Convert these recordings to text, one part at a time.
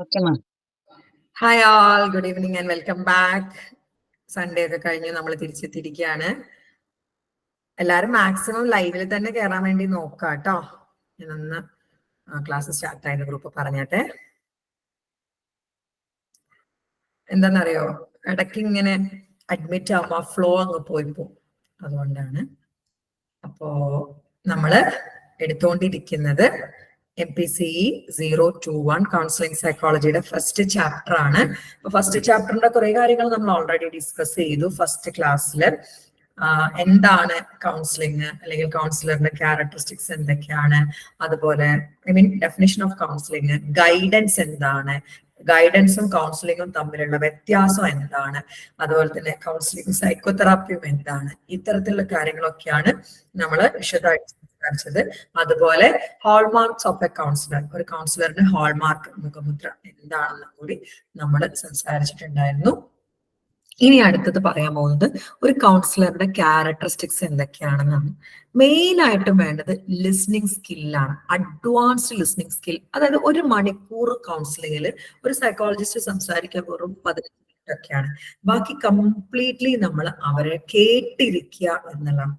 Okay ma'am. Hi all, good evening and welcome back. Sunday ഒക്കെ കഴിഞ്ഞ് നമ്മൾ തിരിച്ചെത്തിയിരിക്കുകയാണ്. എല്ലാവരും മാക്സിമം ലൈവിൽ തന്നെ കയറാൻ വേണ്ടി നോക്കാം കേട്ടോ. ഞാനൊന്ന് ക്ലാസ് സ്റ്റാർട്ട് ആയ ഗ്രൂപ്പ് പറഞ്ഞട്ടെ. എന്താണെന്നറിയോ, ഇടയ്ക്ക് ഇങ്ങനെ അഡ്മിറ്റ് ആവുമ്പോൾ ഫ്ലോ അങ്ങ് പോയി പോകും. അതുകൊണ്ടാണ്. അപ്പോ നമ്മള് എടുത്തുകൊണ്ടിരിക്കുന്നത് MPCE 021 കൗൺസിലിംഗ് സൈക്കോളജിയുടെ ഫസ്റ്റ് ചാപ്റ്റർ ആണ്. അപ്പൊ ഫസ്റ്റ് ചാപ്റ്ററിന്റെ കുറെ കാര്യങ്ങൾ നമ്മൾ ഓൾറെഡി ഡിസ്കസ് ചെയ്തു ഫസ്റ്റ് ക്ലാസ്സിൽ. എന്താണ് കൗൺസിലിംഗ്, അല്ലെങ്കിൽ കൗൺസിലറിന്റെ ക്യാരക്ടറിസ്റ്റിക്സ് എന്തൊക്കെയാണ്, അതുപോലെ ഡെഫിനിഷൻ ഓഫ് കൗൺസിലിംഗ്, ഗൈഡൻസ് എന്താണ്, ഗൈഡൻസും കൗൺസിലിംഗും തമ്മിലുള്ള വ്യത്യാസം എന്താണ്, അതുപോലെ തന്നെ കൗൺസിലിംഗ് സൈക്കോതെറാപ്പിയും എന്താണ്, ഇത്തരത്തിലുള്ള കാര്യങ്ങളൊക്കെയാണ് നമ്മൾ വിശദമായിട്ട് സംസാരിച്ചത്. അതുപോലെ ഹോൾമാർക്സ് ഓഫ് എ കൗൺസിലർ, ഒരു കൗൺസിലറിന്റെ ഹോൾമാർക്ക് മുഖമുദ്ര എന്താണെന്ന് കൂടി നമ്മൾ സംസാരിച്ചിട്ടുണ്ടായിരുന്നു. ഇനി അടുത്തത് പറയാൻ പോകുന്നത് ഒരു കൗൺസിലറിന്റെ ക്യാരക്ടറിസ്റ്റിക്സ് എന്തൊക്കെയാണെന്നാണ്. മെയിൻ ആയിട്ടും വേണ്ടത് ലിസ്ണിംഗ് സ്കില്ലാണ്, അഡ്വാൻസ്ഡ് ലിസ്ണിംഗ് സ്കിൽ. അതായത് 1 മണിക്കൂർ കൗൺസിലിംഗിൽ ഒരു സൈക്കോളജിസ്റ്റ് സംസാരിക്കാൻ വെറും 15 മിനിറ്റ് ഒക്കെയാണ്. ബാക്കി കംപ്ലീറ്റ്ലി നമ്മൾ അവരെ കേട്ടിരിക്കുക എന്നുള്ളതാണ്.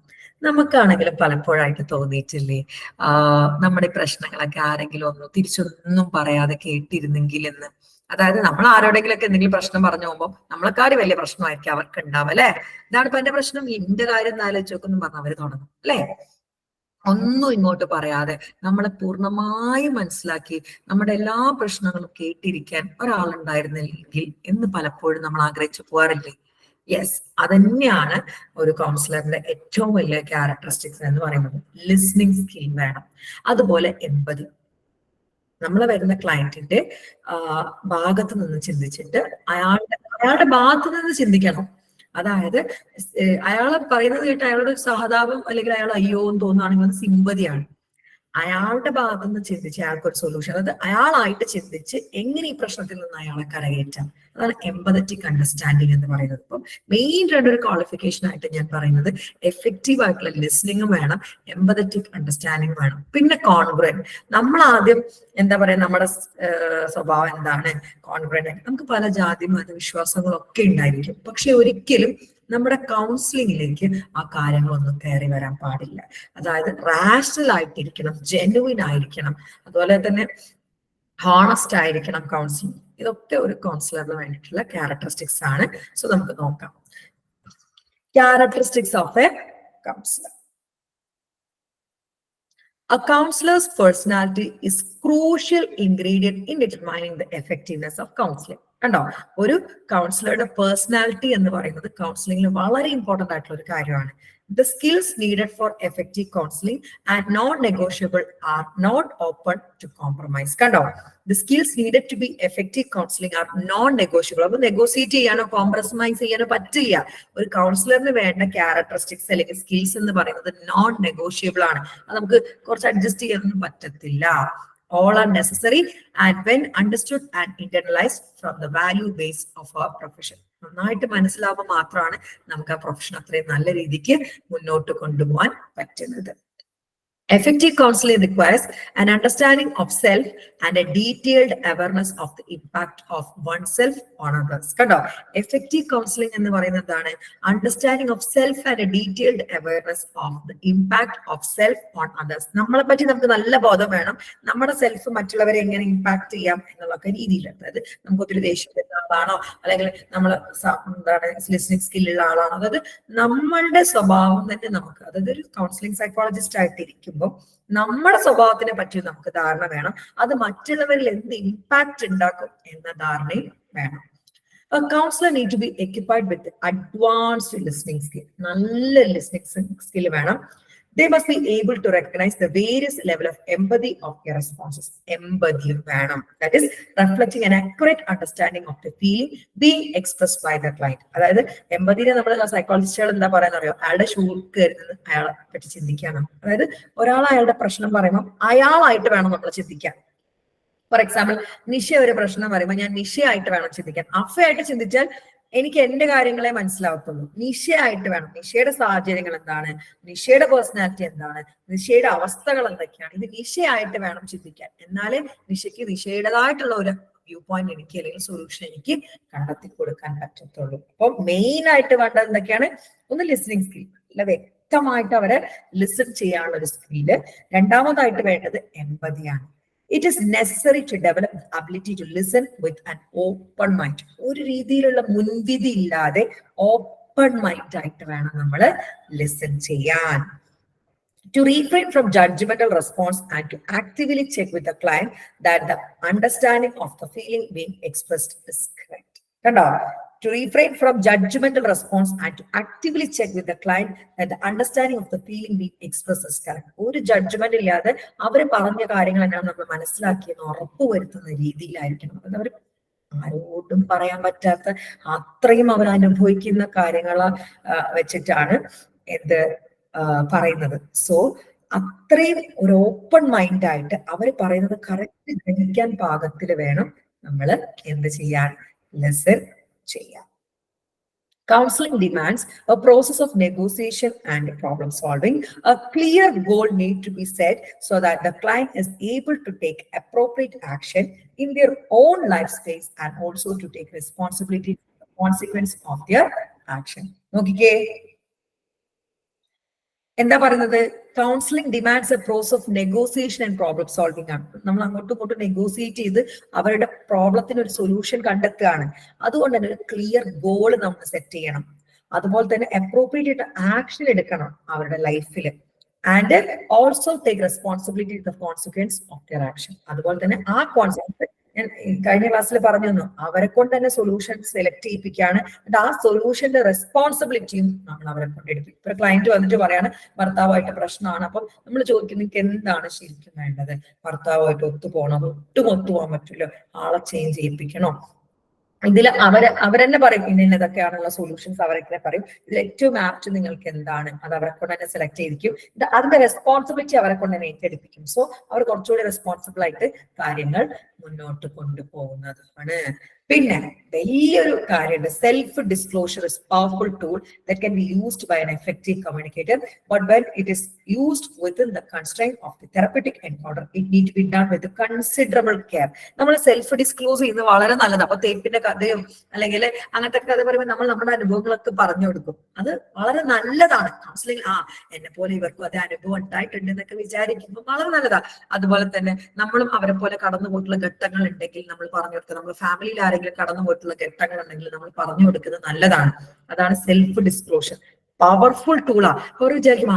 നമുക്കാണെങ്കിലും പലപ്പോഴായിട്ട് തോന്നിയിട്ടില്ലേ, നമ്മുടെ പ്രശ്നങ്ങളൊക്കെ ആരെങ്കിലും ഒന്നും തിരിച്ചൊന്നും പറയാതെ കേട്ടിരുന്നെങ്കിൽ എന്ന്. അതായത് നമ്മൾ ആരോടെങ്കിലും ഒക്കെ എന്തെങ്കിലും പ്രശ്നം പറഞ്ഞു പോകുമ്പോൾ നമ്മളെക്കാര് വലിയ പ്രശ്നമായിരിക്കും അവർക്ക് ഉണ്ടാവും അല്ലെ. ഇതാണ് ഇപ്പൊ എന്റെ പ്രശ്നം, എന്റെ കാര്യം ആലോചിച്ച് നോക്കുന്നു പറഞ്ഞ് അവര് തുടങ്ങും അല്ലെ. ഒന്നും ഇങ്ങോട്ട് പറയാതെ നമ്മളെ പൂർണ്ണമായും മനസ്സിലാക്കി നമ്മുടെ എല്ലാ പ്രശ്നങ്ങളും കേട്ടിരിക്കാൻ ഒരാളുണ്ടായിരുന്നില്ലെങ്കിൽ എന്ന് പലപ്പോഴും നമ്മൾ ആഗ്രഹിച്ചു പോകാറില്ലേ. യെസ്, അതന്നെയാണ് ഒരു കൗൺസിലറിന്റെ ഏറ്റവും വലിയ ക്യാരക്ടറിസ്റ്റിക്സ് എന്ന് പറയുന്നത്. ലിസ്ണിംഗ് സ്കിൽ വേണം. അതുപോലെ എമ്പതി. നമ്മളെ വരുന്ന ക്ലയന്റിന്റെ ഭാഗത്ത് നിന്ന് ചിന്തിച്ചിട്ട് അയാളുടെ ഭാഗത്ത് നിന്ന് ചിന്തിക്കണം. അതായത് അയാൾ പറയുന്നത് കേട്ട് അയാളുടെ സഹതാപം അല്ലെങ്കിൽ അയാൾ അയ്യോ എന്ന് തോന്നുകയാണെങ്കിൽ അത് സിമ്പതിയാണ്. അയാളുടെ ഭാഗത്ത് നിന്ന് ചിന്തിച്ച് അയാൾക്കൊരു സൊല്യൂഷൻ, അതായത് അയാളായിട്ട് ചിന്തിച്ച് എങ്ങനെ ഈ പ്രശ്നത്തിൽ നിന്ന് അയാളെ കരകയറ്റാം. അതാണ് എംപതറ്റിക് അണ്ടർസ്റ്റാൻഡിങ് എന്ന് പറയുന്നത്. ഇപ്പം മെയിൻ രണ്ടൊരു ക്വാളിഫിക്കേഷൻ ആയിട്ട് ഞാൻ പറയുന്നത് എഫക്റ്റീവ് ആയിട്ടുള്ള ലിസ്ണിംഗും വേണം, എംപതറ്റിക് അണ്ടർസ്റ്റാൻഡിങ് വേണം. പിന്നെ കോൺഗ്രന്റ്. നമ്മൾ ആദ്യം എന്താ പറയാ, നമ്മുടെ സ്വഭാവം എന്താണ്, കോൺഗ്രന്റ്. നമുക്ക് പല ജാതി മത വിശ്വാസങ്ങളൊക്കെ ഉണ്ടായിരിക്കും. പക്ഷെ ഒരിക്കലും നമ്മുടെ കൗൺസിലിംഗിലേക്ക് ആ കാര്യങ്ങളൊന്നും കയറി വരാൻ പാടില്ല. അതായത് റാഷണൽ ആയിട്ടിരിക്കണം, ജെനുവിൻ ആയിരിക്കണം, അതുപോലെ തന്നെ ഹോണസ്റ്റ് ആയിരിക്കണം കൗൺസിലിംഗ്. ഇതൊക്കെ ഒരു കൗൺസിലറിന് വേണ്ടിയിട്ടുള്ള ക്യാരക്ടറിസ്റ്റിക്സ് ആണ്. സോ നമുക്ക് നോക്കാം characteristics of a councillor. A counselor's personality is crucial ingredient in determining the effectiveness of counseling. കണ്ടോ, ഒരു കൗൺസിലറുടെ പേഴ്സണാലിറ്റി എന്ന് പറയുന്നത് കൗൺസിലിംഗിൽ വളരെ ഇമ്പോർട്ടന്റ് ആയിട്ടുള്ള ഒരു കാര്യമാണ്. The skills needed for effective counseling and non-negotiable are not open to compromise. കണ്ടോ, the skills needed to be effective counseling are non-negotiable. അപ്പൊ നെഗോസിയേറ്റ് ചെയ്യാനോ കോംപ്രമൈസ് ചെയ്യാനോ പറ്റില്ല. ഒരു കൗൺസിലറിന് വേണ്ട ക്യാരക്ടറിസ്റ്റിക്സ് അല്ലെങ്കിൽ സ്കിൽസ് എന്ന് പറയുന്നത് നോൺ നെഗോഷിയബിൾ ആണ്. അത് നമുക്ക് കുറച്ച് അഡ്ജസ്റ്റ് ചെയ്യാനൊന്നും പറ്റത്തില്ല. All are necessary and when understood and internalized from the value base of our profession. നന്നായിട്ട് മനസ്സിലാവുമ്പോൾ മാത്രമാണ് നമുക്ക് ആ പ്രൊഫഷൻ അത്രയും നല്ല രീതിക്ക് മുന്നോട്ട് കൊണ്ടുപോകാൻ പറ്റുന്നത്. Effective counseling requires an understanding of self and a detailed awareness of the impact of oneself on others. കണ്ടോ, effective counseling എന്ന് പറയുന്നത് എന്താണ്? Understanding of self and a detailed awareness of the impact of self on others. നമ്മളെ പറ്റി നമുക്ക് നല്ല ബോധം വേണം, നമ്മുടെ സെൽഫ് മറ്റുള്ളവരെ എങ്ങനെ ഇമ്പാക്ട് ചെയ്യാം എന്നുള്ളൊക്കെ രീതിയിൽ. അതായത് നമുക്ക് ഒത്തിരി ദേഷ്യം വരുന്ന ആളാണോ, അല്ലെങ്കിൽ നമ്മൾ എന്താണ് ലിസ്ണിംഗ് സ്കില്ലുള്ള ആളാണോ, അതായത് നമ്മളുടെ സ്വഭാവം തന്നെ നമുക്ക്, അതായത് ഒരു കൗൺസിലിംഗ് സൈക്കോളജിസ്റ്റ് ആയിട്ടിരിക്കും നമ്മുടെ സ്വഭാവത്തിനെ പറ്റി നമുക്ക് ധാരണ വേണം. അത് മറ്റുള്ളവരിൽ എന്ത് ഇമ്പാക്ട് ഉണ്ടാക്കും എന്ന ധാരണയും വേണം. A counselor need to be equipped with advanced listening skill. നല്ല listening skill വേണം. They must be able to recognize the various level of empathy of their responses. Empathy വേണം. That is reflecting an accurate understanding of the feeling being expressed by the client. അതായത് എമ്പതിനെ നമ്മുടെ സൈക്കോളജിസ്റ്റുകൾ എന്താ പറയാന്ന് അറിയോ, അയാളുടെ shook അയാളെ പറ്റി ചിന്തിക്കാനാണ്. അതായത് ഒരാൾ അയാളുടെ പ്രശ്നം പറയുമ്പോൾ അയാളായിട്ട് വേണം നമ്മൾ ചിന്തിക്കാൻ. ഫോർ എക്സാമ്പിൾ, നിഷ ഒരു പ്രശ്നം പറയുമ്പോൾ ഞാൻ നിഷയായിട്ട് വേണം ചിന്തിക്കാൻ. അഫയായിട്ട് ചിന്തിച്ചാൽ എനിക്ക് എന്റെ കാര്യങ്ങളെ മനസ്സിലാവത്തുള്ളൂ. നിഷയായിട്ട് വേണം, നിഷയുടെ സാഹചര്യങ്ങൾ എന്താണ്, നിഷയുടെ പേഴ്സണാലിറ്റി എന്താണ്, നിഷയുടെ അവസ്ഥകൾ എന്തൊക്കെയാണ്, ഇത് നിഷയായിട്ട് വേണം ചിന്തിക്കാൻ. എന്നാലേ നിഷയ്ക്ക് നിഷയുടേതായിട്ടുള്ള ഒരു വ്യൂ പോയിന്റ് എനിക്ക് അല്ലെങ്കിൽ സൊല്യൂഷൻ എനിക്ക് കണ്ടെത്തി കൊടുക്കാൻ പറ്റത്തുള്ളൂ. അപ്പൊ മെയിൻ ആയിട്ട് വേണ്ടത് എന്തൊക്കെയാണ്? ഒന്ന് ലിസണിങ് സ്കിൽ, അല്ല വ്യക്തമായിട്ട് അവരെ ലിസൺ ചെയ്യാനുള്ള ഒരു സ്കില്ല്. രണ്ടാമതായിട്ട് വേണ്ടത് എമ്പതിയാണ്. It is necessary to develop the ability to listen with an open mind. ഒരു രീതിയിലുള്ള മുൻവിധി ഇല്ലാതെ ഓപ്പൺ മൈൻഡ് ആയിട്ട് വേണം നമ്മൾ ലിസൺ ചെയ്യാൻ. To refrain from judgmental response and to actively check with the client that the understanding of the feeling being expressed is correct. കണ്ടോ? To refrain from judgmental response and to actively check with the client that the understanding of the feeling being expressed is correct. ഒരു judgement ഇല്ലാതെ അവർ പറഞ്ഞ കാര്യങ്ങൾ എന്നാണ് നമ്മൾ മനസ്സിലാക്കിയെന്ന് ഉറപ്പുവരുത്തുന്ന രീതിയിലായിരിക്കണം. അത് അവർ ആരോടും പറയാൻ പറ്റാത്ത അത്രയും അവർ അനുഭവിക്കുന്ന കാര്യങ്ങൾ വെച്ചിട്ടാണ് എന്ത് പറയുന്നത്. സോ അത്രയും ഒരു ഓപ്പൺ മൈൻഡ് ആയിട്ട് അവർ പറയുന്നത് കറക്റ്റ് ഗ്രഹിക്കാൻ പാകത്തിൽ വേണം നമ്മൾ എന്ത് ചെയ്യാൻ? ലിസൺ ചെയ്യാം. Counseling demands a process of negotiation and problem solving. A clear goal needs to be set so that the client is able to take appropriate action in their own life space and also to take responsibility for the consequence of their action. നോക്കിക്കേ, എന്താ പറയുന്നത്? Counselling demands A process of negotiation and problem solving ആണ്. നമ്മൾ അങ്ങോട്ടും ഇങ്ങോട്ടും നെഗോസിയേറ്റ് ചെയ്ത് അവരുടെ പ്രോബ്ലത്തിന് ഒരു സൊല്യൂഷൻ കണ്ടെത്തുകയാണ്. അതുകൊണ്ട് തന്നെ ഒരു ക്ലിയർ ഗോൾ നമ്മൾ സെറ്റ് ചെയ്യണം. അതുപോലെ തന്നെ അപ്രോപ്രിയേറ്റ് ആക്ഷൻ എടുക്കണം അവരുടെ ലൈഫിൽ. And also take responsibility the consequence of there action. അതുപോലെ തന്നെ ആ കോൺസെപ്റ്റ് ഞാൻ കഴിഞ്ഞ ക്ലാസ്സിൽ പറഞ്ഞു തന്നു, അവരെ കൊണ്ട് തന്നെ സൊല്യൂഷൻ സെലക്ട് ചെയ്യിപ്പിക്കുകയാണ്. ആ സൊല്യൂഷന്റെ റെസ്പോൺസിബിലിറ്റിയും നമ്മൾ അവരെ കൊണ്ട് എടുപ്പിക്കും. ഇപ്പൊ ക്ലയന്റ് വന്നിട്ട് പറയാണ് ഭർത്താവായിട്ട് പ്രശ്നമാണ്. അപ്പം നമ്മൾ ചോദിക്കും, നിങ്ങൾക്ക് എന്താണ് ശരിക്കും വേണ്ടത്? ഭർത്താവായിട്ട് ഒത്തുപോകണം, ഒട്ടും ഒത്തുപോകാൻ പറ്റില്ല, ആളെ ചേഞ്ച് ചെയ്യിപ്പിക്കണോ? ഇതിൽ അവരെന്നെ പറയും ഇന്നതൊക്കെയാണുള്ള സൊല്യൂഷൻസ്. അവരൊക്കെ പറയും ഇതിൽ ഏറ്റവും ആപ്റ്റ് നിങ്ങൾക്ക് എന്താണ്, അത് അവരെ കൊണ്ട് തന്നെ സെലക്ട് ചെയ്തിരിക്കും. അതിന്റെ റെസ്പോൺസിബിലിറ്റി അവരെ കൊണ്ട് തന്നെ ഏറ്റെടുപ്പിക്കും. സോ അവർ കുറച്ചുകൂടി റെസ്പോൺസിബിൾ ആയിട്ട് കാര്യങ്ങൾ മുന്നോട്ട് കൊണ്ടുപോകുന്നതാണ്. പിന്നെ വലിയൊരു കാര്യമുണ്ട്, self disclosure is powerful tool that can be used by an effective communicator, but when it is used within the constraint of the therapeutic encounter it need to be done with considerable care. നമ്മൾ self disclose ചെയ്യുന്നത് വളരെ നല്ലതാണ്. അപ്പൊ തേപ്പിന്റെ കഥയും അല്ലെങ്കിൽ അങ്ങനത്തെ കഥ പറയുമ്പോൾ നമ്മൾ നമ്മുടെ അനുഭവങ്ങളൊക്കെ പറഞ്ഞു കൊടുക്കും. അത് വളരെ നല്ലതാണ്. കൗൺസിലിംഗ് എന്നെ പോലെ ഇവർക്കും അതേ അനുഭവം ഉണ്ടായിട്ടുണ്ട് എന്നൊക്കെ വിചാരിക്കുമ്പോൾ വളരെ നല്ലതാണ്. അതുപോലെ തന്നെ നമ്മളും അവരെ പോലെ കടന്നു പോയിട്ടുള്ള ഘട്ടങ്ങൾ ഉണ്ടെങ്കിൽ നമ്മൾ പറഞ്ഞു കൊടുക്കുക. നമ്മൾ ഫാമിലിയിൽ ആരെങ്കിലും കടന്നു പോയിട്ടുള്ള ഘട്ടങ്ങൾ ഉണ്ടെങ്കിൽ നമ്മൾ പറഞ്ഞു കൊടുക്കുന്നത് നല്ലതാണ്. അതാണ് സെൽഫ് ഡിസ്ക്ലോഷർ. പവർഫുൾ ടൂളാ. അവർ വിചാരിക്കും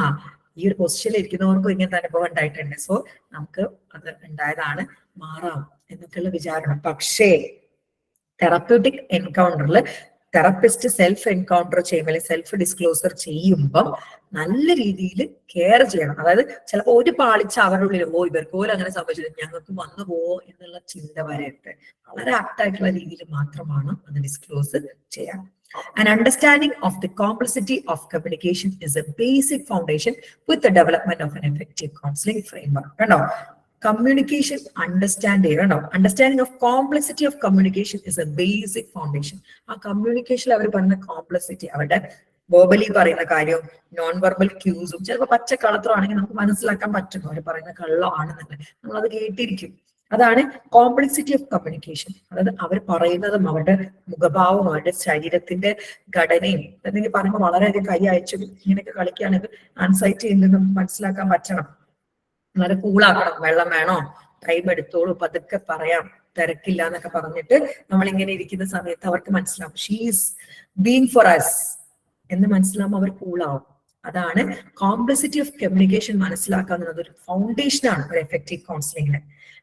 ഈ ഒരു പൊസിഷനിൽ ഇരിക്കുന്നവർക്കും ഇങ്ങനത്തെ അനുഭവം ഉണ്ടായിട്ടുണ്ട്, സോ നമുക്ക് അത് ഉണ്ടായതാണ്, മാറാം എന്നൊക്കെയുള്ള വിചാരണം. പക്ഷേ തെറപ്യൂട്ടിക് എൻകൗണ്ടറിൽ തെറപ്പിസ്റ്റ് സെൽഫ് എൻകൗണ്ടർ ചെയ്യുമ്പോൾ സെൽഫ് ഡിസ്ക്ലോസർ ചെയ്യുമ്പോൾ നല്ല രീതിയിൽ കെയർ ചെയ്യണം. അതായത് ചിലപ്പോൾ ഒരു പാളിച്ച അവരുടെ ഉള്ളിൽ ഇവർക്ക് പോലും അങ്ങനെ സംഭവിച്ചത്, ഞങ്ങൾക്ക് വന്നു പോവോ എന്നുള്ള ചിന്ത വരട്ടെ. വളരെ ആപ്റ്റായിട്ടുള്ള രീതിയിൽ മാത്രമാണ് അത് ഡിസ്ക്ലോസ് ചെയ്യാൻ. An understanding of the complexity of communication is a basic foundation with the development of an effective counseling framework. കണ്ടോ, കമ്മ്യൂണിക്കേഷൻ അണ്ടർസ്റ്റാൻഡ് ചെയ്യണോ? Understanding of complexity of communication is A basic foundation. ആ കമ്മ്യൂണിക്കേഷനിൽ അവർ പറയുന്ന complexity, അവരുടെ verbally പറയുന്ന കാര്യവും non verbal ക്യൂസും ചിലപ്പോൾ പച്ച കളത്രമാണെങ്കിൽ നമുക്ക് മനസ്സിലാക്കാൻ പറ്റും അവർ പറയുന്ന കള്ളമാണെന്നുള്ളത്. നമ്മളത് കേട്ടിരിക്കും. അതാണ് കോംപ്ലക്സിറ്റി ഓഫ് കമ്മ്യൂണിക്കേഷൻ. അതായത് അവർ പറയുന്നതും അവരുടെ മുഖഭാവവും അവരുടെ ശരീരത്തിന്റെ ഘടനയും എന്തെങ്കിലും പറയുമ്പോൾ വളരെയധികം കൈ അയച്ചും ഇങ്ങനെയൊക്കെ കളിക്കുകയാണെങ്കിൽ ആൻസൈറ്റി ഉണ്ടെന്ന് മനസ്സിലാക്കാൻ പറ്റണം. വളരെ കൂളാക്കണം. വെള്ളം വേണോ, ടൈം എടുത്തോളൂ, പതുക്കെ പറയാം, തിരക്കില്ല എന്നൊക്കെ പറഞ്ഞിട്ട് നമ്മളിങ്ങനെ ഇരിക്കുന്ന സമയത്ത് അവർക്ക് മനസ്സിലാവും ഷീസ് ബീങ് ഫോർ അസ് എന്ന് മനസ്സിലാവുമ്പോൾ അവർ കൂളാവും. അതാണ് കോംപ്ലക്സിറ്റി ഓഫ് കമ്മ്യൂണിക്കേഷൻ മനസ്സിലാക്കാവുന്നത്. ഒരു ഫൗണ്ടേഷനാണ് ഒരു എഫക്റ്റീവ് കൗൺസിലിംഗിന്.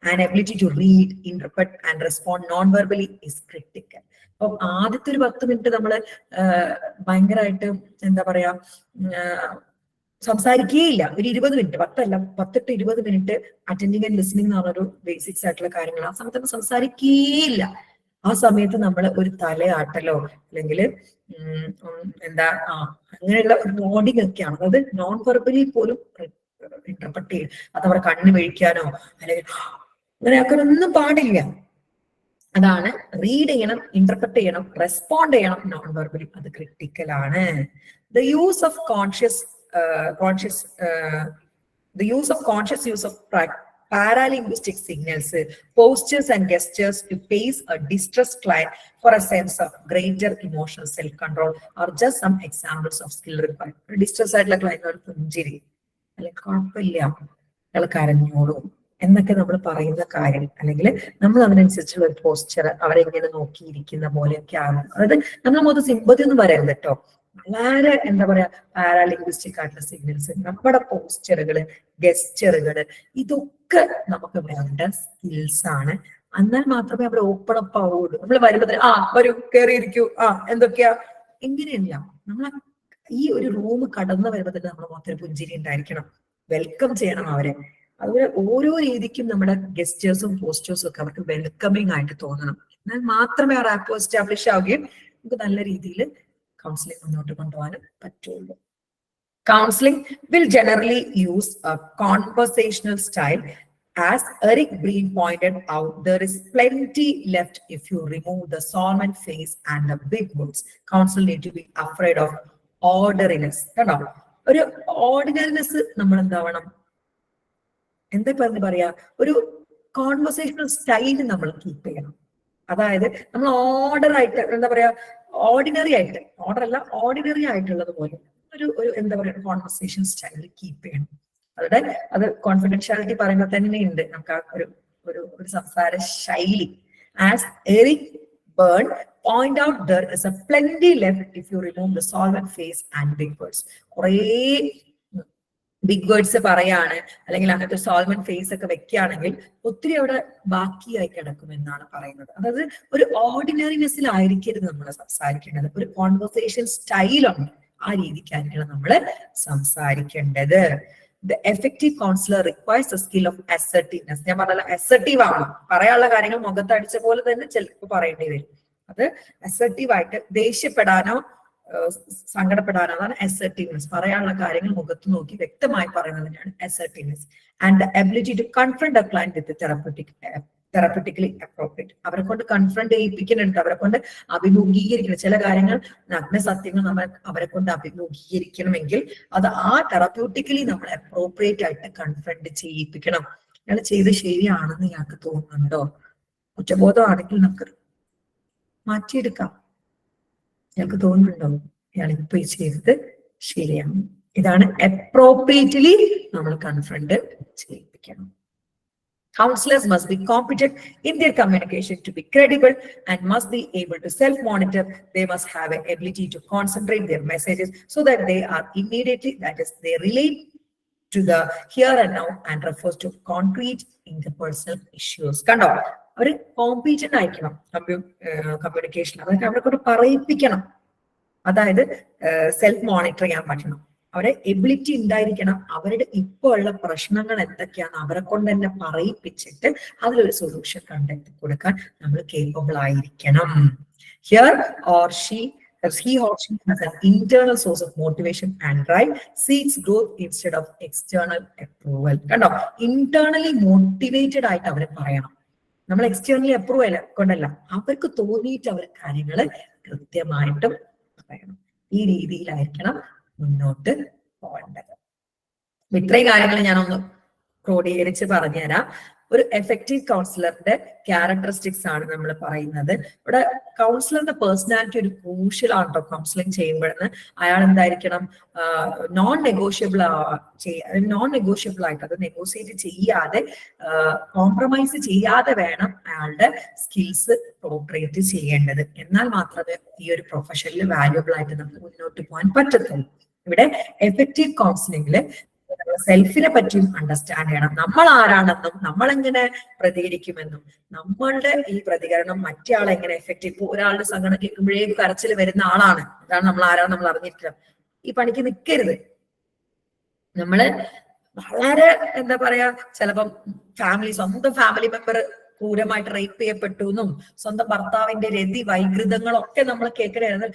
And ability to read, interpret and respond non verbally is critical. അപ്പം ആദ്യത്തെ ഒരു 10 മിനിറ്റ് നമ്മള് ഭയങ്കരമായിട്ട് എന്താ പറയാ സംസാരിക്കുകയില്ല. ഒരു 20 minute, 10 to 20 minute attending and listening എന്ന് പറഞ്ഞൊരു ബേസിക്സ് ആയിട്ടുള്ള കാര്യങ്ങൾ. ആ സമയത്ത് നമ്മൾ സംസാരിക്കുകയില്ല. ആ സമയത്ത് നമ്മൾ ഒരു തലയാട്ടലോ അല്ലെങ്കിൽ അങ്ങനെയുള്ള നോഡിങ് ഒക്കെയാണ്. അതായത് നോൺ വെർബലി പോലും ഇന്റർപ്രറ്റ് ചെയ്യും. അത് അവർ കണ്ണ് വീഴിക്കാനോ അല്ലെങ്കിൽ അങ്ങനെയൊക്കെ ഒന്നും പാടില്ല. അതാണ് റീഡ് ചെയ്യണം, ഇന്റർപ്രറ്റ് ചെയ്യണം, റെസ്പോണ്ട് ചെയ്യണം നോൺ വെർബലി. അത് ക്രിട്ടിക്കൽ ആണ്. The use of conscious use of paralinguistic signals, postures and gestures to face a distressed client for a sense of greater emotional self-control are just some examples of skill required. Distress ആയിട്ടുള്ള ക്ലയന്റിനോട് പുഞ്ചിരി, അല്ലെങ്കിൽ കുഴപ്പമില്ല അയാൾ കരഞ്ഞോളൂ എന്നൊക്കെ നമ്മൾ പറയുന്ന കാര്യം, അല്ലെങ്കിൽ നമ്മൾ അതിനനുസരിച്ചുള്ള ഒരു പോസ്ചർ അവരെ ഇങ്ങനെ നോക്കിയിരിക്കുന്ന പോലെയൊക്കെ ആകും. അതായത് നമ്മൾ മൊത്തം സിമ്പതി ഒന്നും പറയരുത് കേട്ടോ. വളരെ എന്താ പറയാ പാരാലിംഗ്വിസ്റ്റിക് ആയിട്ടുള്ള സിഗ്നൽസ്, നമ്മുടെ പോസ്ചറുകള്, ഗെസ്റ്ററുകള്, ഇതൊക്കെ നമുക്ക് വേണ്ട സ്കിൽസ് ആണ്. എന്നാൽ മാത്രമേ അവർ ഓപ്പൺ അപ്പ് ആവുള്ളൂ. നമ്മൾ വരുമ്പോ വരൂ, കയറിയിരിക്കൂ, എന്തൊക്കെയാ, ഇങ്ങനെയല്ല. നമ്മൾ ഈ ഒരു റൂം കടന്നു വരുമ്പോ തന്നെ നമ്മുടെ മൊത്തം പുഞ്ചിരി ഉണ്ടായിരിക്കണം, വെൽക്കം ചെയ്യണം അവരെ. അതുപോലെ ഓരോ രീതിക്കും നമ്മുടെ ഗെസ്റ്റേഴ്സും പോസ്റ്റേഴ്സും ഒക്കെ അവർക്ക് വെൽക്കമിങ് ആയിട്ട് തോന്നണം. എന്നാൽ മാത്രമേ ആ റാപ്പോ എസ്റ്റാബ്ലിഷ് ആവുകയും നമുക്ക് നല്ല രീതിയിൽ കൗൺസിലിംഗ് മുന്നോട്ട് കൊണ്ടുപോകാനും പറ്റുള്ളൂ. Counseling will generally use a conversational style. As Eric Breen pointed out, there is plenty left if you remove the solemn face and the big words. Counsel need to be afraid of ordinariness. കണ്ടോ, ഒരു ഓർഡിനറിനെസ് നമ്മൾ എന്താവണം, എന്താ പറഞ്ഞു പറയാ, ഒരു conversational style നമ്മൾ keep ചെയ്യണം. അതായത് നമ്മൾ ഓർഡർ ആയിട്ട് എന്താ പറയാ, ഓർഡിനറി ആയിട്ട്, ഓർഡർ അല്ല ഓർഡിനറി ആയിട്ടുള്ളത് പോലെ ഒരു എന്താ പറയുക കോൺവെർസേഷൻ സ്റ്റൈൽ കീപ്പ് ചെയ്യണം. അത് കോൺഫിഡൻഷ്യാലിറ്റി പറയുമ്പോൾ തന്നെ ഉണ്ട് നമുക്ക് ആ ഒരു സംസാര ശൈലി. As Eric Berne point out, there is a plenty left if you remove the solemn face and big words. കുറേ ബിഗ് വേർഡ്സ് പറയാണ്, അല്ലെങ്കിൽ അങ്ങനത്തെ സോൾമൻ ഫേസ് ഒക്കെ വെക്കുകയാണെങ്കിൽ ഒത്തിരി അവിടെ ബാക്കിയായി കിടക്കും എന്നാണ് പറയുന്നത്. അതായത് ഒരു ഓർഡിനറിനെസ്സിലായിരിക്കരുത് നമ്മൾ സംസാരിക്കേണ്ടത്, ഒരു കോൺവെർസേഷൻ സ്റ്റൈലുണ്ട്, ആ രീതിക്കായിരിക്കണം നമ്മൾ സംസാരിക്കേണ്ടത്. The effective counselor requires the skill of assertiveness. ഞാൻ പറഞ്ഞ അസർട്ടീവ് ആവണം, പറയാനുള്ള കാര്യങ്ങൾ മുഖത്തടിച്ച പോലെ തന്നെ ചിലപ്പോൾ പറയേണ്ടി വരും. അത് അസർട്ടീവ് ആയിട്ട്, ദേഷ്യപ്പെടാനോ സങ്കടപ്പെടാനോ, അതാണ് അസർട്ടീവ്നെസ്. പറയാനുള്ള കാര്യങ്ങൾ മുഖത്ത് നോക്കി വ്യക്തമായി പറയുന്നതിനാണ് assertiveness. And the ability to confront a client with therapeutically appropriate. അവരെ കൊണ്ട് കൺഫ്രണ്ട് ചെയ്യിപ്പിക്കുന്നുണ്ട്, അവരെ കൊണ്ട് അഭിമുഖീകരിക്കണം. ചില കാര്യങ്ങൾ, നഗ്ന സത്യങ്ങൾ നമ്മൾ അവരെ കൊണ്ട് അഭിമുഖീകരിക്കണമെങ്കിൽ അത് ആ തെറപ്യൂട്ടിക്കലി നമ്മൾ അപ്രോപ്രിയേറ്റ് ആയിട്ട് കൺഫ്രണ്ട് ചെയ്യിപ്പിക്കണം. ഇയാൾ ചെയ്ത് ശരിയാണെന്ന് ഇയാൾക്ക് തോന്നുന്നുണ്ടോ? കുറ്റബോധമാണെങ്കിൽ നമുക്ക് മാറ്റിയെടുക്കാം. ഇയാൾക്ക് തോന്നുന്നുണ്ടോ ഇയാൾ ഇപ്പൊ ചെയ്തത് ശരിയാണ്? ഇതാണ് അപ്രോപ്രിയേറ്റ്ലി നമ്മൾ confront ചെയ്യിപ്പിക്കണം. Counselors must be competent in their communication to be credible and must be able to self-monitor. They must have an ability to concentrate their messages so that they are immediately, that is, they relate to the here and now and refers to concrete interpersonal issues. കണ്ടോ, അവര് competent ആയിരിക്കണം communication. അതൊക്കെ അവരെ കൊണ്ട് പറയിപ്പിക്കണം. അതായത് self monitor ചെയ്യാൻ പറ്റണം, അവരെ എബിലിറ്റി ഉണ്ടായിരിക്കണം. അവരുടെ ഇപ്പോൾ ഉള്ള പ്രശ്നങ്ങൾ എന്തൊക്കെയാന്ന് അവരെ കൊണ്ട് തന്നെ പറയിപ്പിച്ചിട്ട് അതിലൊരു സൊല്യൂഷൻ കണ്ടെത്തി കൊടുക്കാൻ നമ്മൾ കേപ്പബിൾ ആയിരിക്കണം. Here or he or she has an internal source of motivation and drive, seeks growth instead of external approval. കണ്ടോ, ഇന്റേണലി മോട്ടിവേറ്റഡ് ആയിട്ട് അവരെ പറയണം. നമ്മൾ എക്സ്റ്റേണലി അപ്രൂവൽ കൊണ്ടല്ല, അവർക്ക് തോന്നിയിട്ട് അവർ കാര്യങ്ങൾ കൃത്യമായിട്ടും പറയണം. ഈ രീതിയിലായിരിക്കണം മുന്നോട്ട് പോകേണ്ടത്. ഇത്രയും കാര്യങ്ങൾ ഞാനൊന്ന് ക്രോഡീകരിച്ച് പറഞ്ഞുതരാം. ഒരു എഫക്റ്റീവ് കൗൺസിലറിന്റെ ക്യാരക്ടറിസ്റ്റിക്സ് ആണ് നമ്മൾ പറയുന്നത്. ഇവിടെ കൗൺസിലറിന്റെ പേഴ്സണാലിറ്റി ഒരു ക്രൂഷ്യൽ ആണ് കേട്ടോ. കൗൺസിലിംഗ് ചെയ്യുമ്പോഴെന്ന് അയാൾ എന്തായിരിക്കണം, നോൺ നെഗോഷ്യബിൾ ആയിട്ട്, അത് നെഗോഷിയേറ്റ് ചെയ്യാതെ, കോംപ്രമൈസ് ചെയ്യാതെ വേണം അയാളുടെ സ്കിൽസ് പോർട്രേറ്റ് ചെയ്യേണ്ടത്. എന്നാൽ മാത്രമേ ഈ ഒരു പ്രൊഫഷനിൽ വാല്യുബിൾ ആയിട്ട് നമുക്ക് മുന്നോട്ട് പോകാൻ പറ്റത്തുള്ളൂ. ഇവിടെ എഫക്റ്റീവ് കൗൺസിലിംഗില് സെൽഫിനെ പറ്റിയും അണ്ടർസ്റ്റാൻഡ് ചെയ്യണം. നമ്മൾ ആരാണെന്നും നമ്മൾ എങ്ങനെ പ്രതികരിക്കുമെന്നും നമ്മളുടെ ഈ പ്രതികരണം മറ്റേ ആളെ എങ്ങനെ എഫക്റ്റീവ്. ഇപ്പൊ ഒരാളുടെ സങ്കടം കേൾക്കുമ്പോഴേ കരച്ചിൽ വരുന്ന ആളാണ്, അതാണ് നമ്മൾ ആരാണ് നമ്മൾ അറിഞ്ഞിരിക്കണം. ഈ പണിക്ക് നിൽക്കരുത്. നമ്മള് വളരെ എന്താ പറയാ, ചിലപ്പം സ്വന്തം ഫാമിലി മെമ്പർ ക്രൂരമായിട്ട് റേപ്പ് ചെയ്യപ്പെട്ടു എന്നും സ്വന്തം ഭർത്താവിന്റെ രതി വൈകൃതങ്ങളൊക്കെ നമ്മൾ കേൾക്കണായിരുന്നു.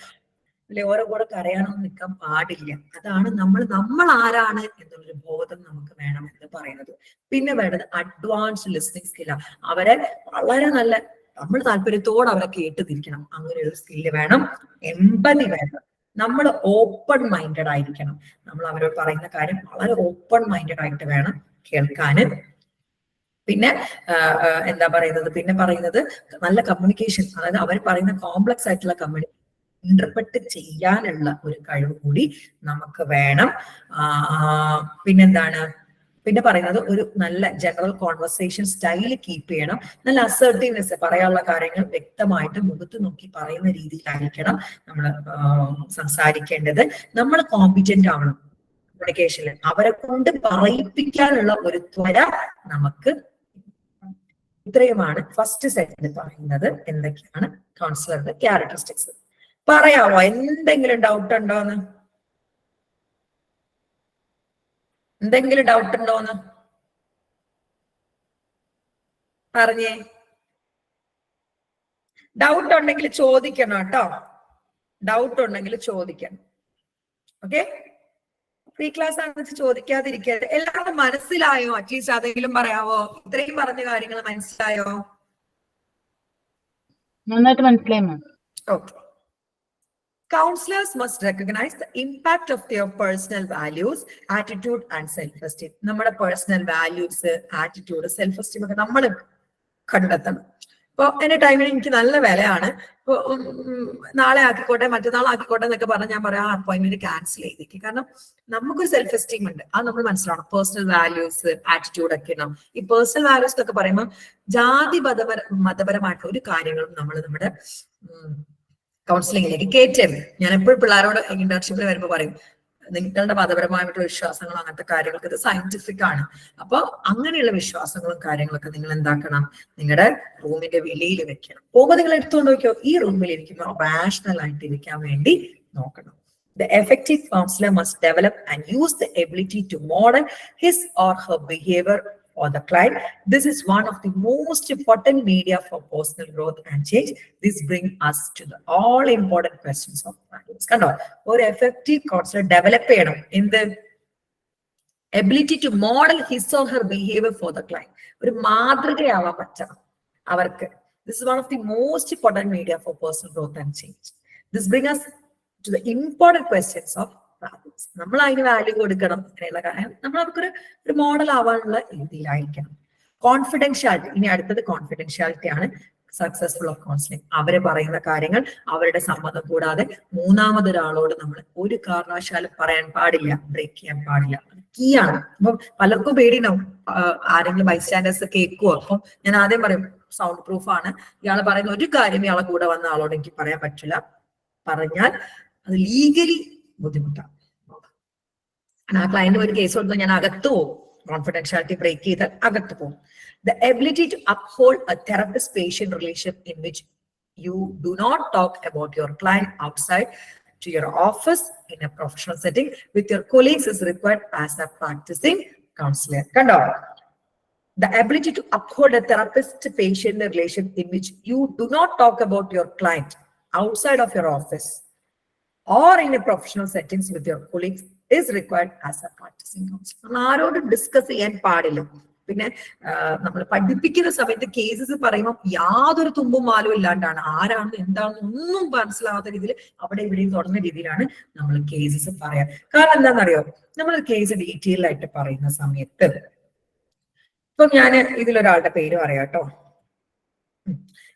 അല്ലെ, ഓരോ കൂടെ കരയാനൊന്നും നിൽക്കാൻ പാടില്ല. അതാണ് നമ്മൾ ആരാണ് എന്നുള്ളൊരു ബോധം നമുക്ക് വേണം എന്ന് പറയുന്നത്. പിന്നെ വേണ്ടത് അഡ്വാൻസ്ഡ് ലിസ്ണിംഗ് സ്കില്ലാണ്. അവരെ വളരെ നല്ല, നമ്മൾ താല്പര്യത്തോടെ അവരെ കേട്ടുതിരിക്കണം. അങ്ങനെ ഒരു സ്കില്ല് വേണം. എമ്പതി വേണം. നമ്മൾ ഓപ്പൺ മൈൻഡഡ് ആയിരിക്കണം. നമ്മൾ അവരോട് പറയുന്ന കാര്യം വളരെ ഓപ്പൺ മൈൻഡഡ് ആയിട്ട് വേണം കേൾക്കാന്. പിന്നെ എന്താ പറയുന്നത്, പിന്നെ പറയുന്നത് നല്ല കമ്മ്യൂണിക്കേഷൻ, അതായത് അവർ പറയുന്ന കോംപ്ലക്സ് ആയിട്ടുള്ള കമ്മ്യൂണിക്കേഷൻ ഇന്റർപ്രറ്റ് ചെയ്യാനുള്ള ഒരു കഴിവ് കൂടി നമുക്ക് വേണം. പിന്നെന്താണ്, പിന്നെ പറയുന്നത് ഒരു നല്ല ജനറൽ കോൺവെർസേഷൻ സ്റ്റൈൽ കീപ്പ് ചെയ്യണം. നല്ല അസർട്ടീവ്നെസ്, പറയാനുള്ള കാര്യങ്ങൾ വ്യക്തമായിട്ട് മുഖത്ത് നോക്കി പറയുന്ന രീതിയിലായിരിക്കണം നമ്മൾ സംസാരിക്കേണ്ടത്. നമ്മൾ കോമ്പിറ്റന്റ് ആവണം കമ്മ്യൂണിക്കേഷനിൽ. അവരെ കൊണ്ട് പറയിപ്പിക്കാനുള്ള ഒരു ത്വര നമുക്ക്. ഇത്രയുമാണ് ഫസ്റ്റ് സെറ്റിൽ പറയുന്നത് എന്തൊക്കെയാണ് കൗൺസിലറുടെ ക്യാരക്ടറിസ്റ്റിക്സ്. പറയാവോ എന്തെങ്കിലും ഡൗട്ട് ഉണ്ടോന്ന്? എന്തെങ്കിലും ഡൗട്ട് ഉണ്ടോന്ന് പറഞ്ഞേ. ഡൗട്ട് ഉണ്ടെങ്കിൽ ചോദിക്കണം കേട്ടോ, ഡൗട്ട് ഉണ്ടെങ്കിൽ ചോദിക്കണം. ഓക്കെ, ഫ്രീ ക്ലാസ് ആണെന്ന് ചോദിക്കാതിരിക്കരുത്. എല്ലാവർക്കും മനസ്സിലായോ? അറ്റ്ലീസ്റ്റ് അതെങ്കിലും പറയാവോ? ഇത്രയും പറഞ്ഞ കാര്യങ്ങൾ മനസ്സിലായോ? നന്നായിട്ട് മനസ്സിലായി മാം. Okay. Counselors must recognize the impact of their personal values, attitude and self-esteem. നമ്മുടെ personal values, attitude, self esteem ഒക്കെ നമ്മൾ കണ്ടെത്തണം. ഇപ്പൊ എന്റെ ടൈമിൽ എനിക്ക് നല്ല വിലയാണ്, ഇപ്പൊ നാളെ ആക്കിക്കോട്ടെ മറ്റന്നാൾ ആക്കിക്കോട്ടെ എന്നൊക്കെ പറഞ്ഞ് ഞാൻ പറയാം അപ്പോയിന്റ്മെന്റ് ക്യാൻസൽ ചെയ്തേക്ക്. കാരണം നമുക്കൊരു സെൽഫ് എസ്റ്റീം ഉണ്ട്, അത് നമ്മൾ മനസ്സിലാവണം. പേഴ്സണൽ വാല്യൂസ്, ആറ്റിറ്റ്യൂഡ് ഒക്കെ ഉണ്ടാവും. ഈ പേഴ്സണൽ വാല്യൂസ് എന്നൊക്കെ പറയുമ്പോൾ ജാതി മതപരമായിട്ടുള്ള ഒരു കാര്യങ്ങളും നമ്മൾ നമ്മുടെ കൗൺസിലിംഗിലേക്ക് കയറ്റരുത്. ഞാൻ എപ്പോഴും പിള്ളേരോട് ഇന്റേൺഷിപ്പിൽ വരുമ്പോൾ പറയും, നിങ്ങളുടെ മതപരമായിട്ടുള്ള വിശ്വാസങ്ങളും അങ്ങനത്തെ കാര്യങ്ങളൊക്കെ ഇത് സയന്റിഫിക് ആണ്. അപ്പൊ അങ്ങനെയുള്ള വിശ്വാസങ്ങളും കാര്യങ്ങളൊക്കെ നിങ്ങൾ എന്താക്കണം, നിങ്ങളുടെ റൂമിന്റെ വെളിയിൽ വെക്കണം. പോകുമ്പോൾ നിങ്ങൾ എടുത്തുകൊണ്ട് നോക്കിയോ, ഈ റൂമിൽ ഇരിക്കുമ്പോൾ റാഷണൽ ആയിട്ട് ഇരിക്കാൻ വേണ്ടി നോക്കണം. The effective counselor must develop and use the ability to model his or her behavior for the client. This is one of the most important media for personal growth and change. This brings us to the all important questions of values. Kando or effective counselor develop cheyyanam in the ability to model his or her behavior for the client. Oru maatrikayava pattanam avarku. This is one of the most important media for personal growth and change. This brings us to the important questions of values. നമ്മൾ അതിന് value കൊടുക്കണം. അങ്ങനെയുള്ള കാര്യം നമ്മൾ അവർക്കൊരു model ആവാനുള്ള രീതിയിലായിരിക്കണം. Confidentiality, ഇനി അടുത്തത് കോൺഫിഡൻഷ്യാലിറ്റി ആണ്. സക്സസ്ഫുൾ ഓഫ് കൗൺസിലിംഗ്, അവര് പറയുന്ന കാര്യങ്ങൾ അവരുടെ സമ്മതം കൂടാതെ മൂന്നാമതൊരാളോട് നമ്മൾ ഒരു കാരണവശാലും പറയാൻ പാടില്ല, ബ്രേക്ക് ചെയ്യാൻ പാടില്ല. കീ ആണ്. അപ്പൊ പലർക്കും പേടിയുണ്ടാവും, ആരെങ്കിലും ബൈസ്റ്റാൻഡേഴ്സ് കേൾക്കുവോ. അപ്പം ഞാൻ ആദ്യം പറയും സൗണ്ട് പ്രൂഫ് ആണ്, ഇയാൾ പറയുന്ന ഒരു കാര്യം ഇയാളെ കൂടെ വന്ന ആളോട് എനിക്ക് പറയാൻ പറ്റില്ല, പറഞ്ഞാൽ അത് ലീഗലി ബുദ്ധിമുട്ടാണ്. ആ ക്ലയന്റ് ഒരു കേസ് കൊടുത്താൽ ഞാൻ അകത്ത് പോകും, കോൺഫിഡൻഷ്യാലിറ്റി ബ്രേക്ക് ചെയ്താൽ അകത്ത് പോകും. The ability to uphold a therapist-patient relationship in which you do not talk about your client outside to your office in a professional setting with your colleagues is required as a practicing counselor. Kando, the ability to uphold a therapist-patient relationship in which you do not talk about your client outside of your office or in a professional settings with your colleagues is required as a practicing counselor. നമ്മൾ ആരോടും discuss ചെയ്യാൻ പാടില്ല. പിന്നെ നമ്മൾ പഠിപ്പിക്കുന്ന സമയത്ത് cases പറയുമ്പോൾ യാതൊരു തുമ്പും മാലും ഇല്ലാണ്ടാണ്, ആരാണ് എന്താണെന്ന് ഒന്നും മനസ്സിലാവാത്ത രീതിയിൽ അവിടെ ഇവിടെയും തുടങ്ങുന്ന രീതിയിലാണ് നമ്മൾ കേസസ് പറയാം. കാരണം എന്താണെന്നറിയോ, നമ്മൾ കേസ് ഡീറ്റെയിൽ ആയിട്ട് പറയുന്ന സമയത്ത് ഇപ്പൊ ഞാൻ ഇതിലൊരാളുടെ പേര് പറയാം കേട്ടോ.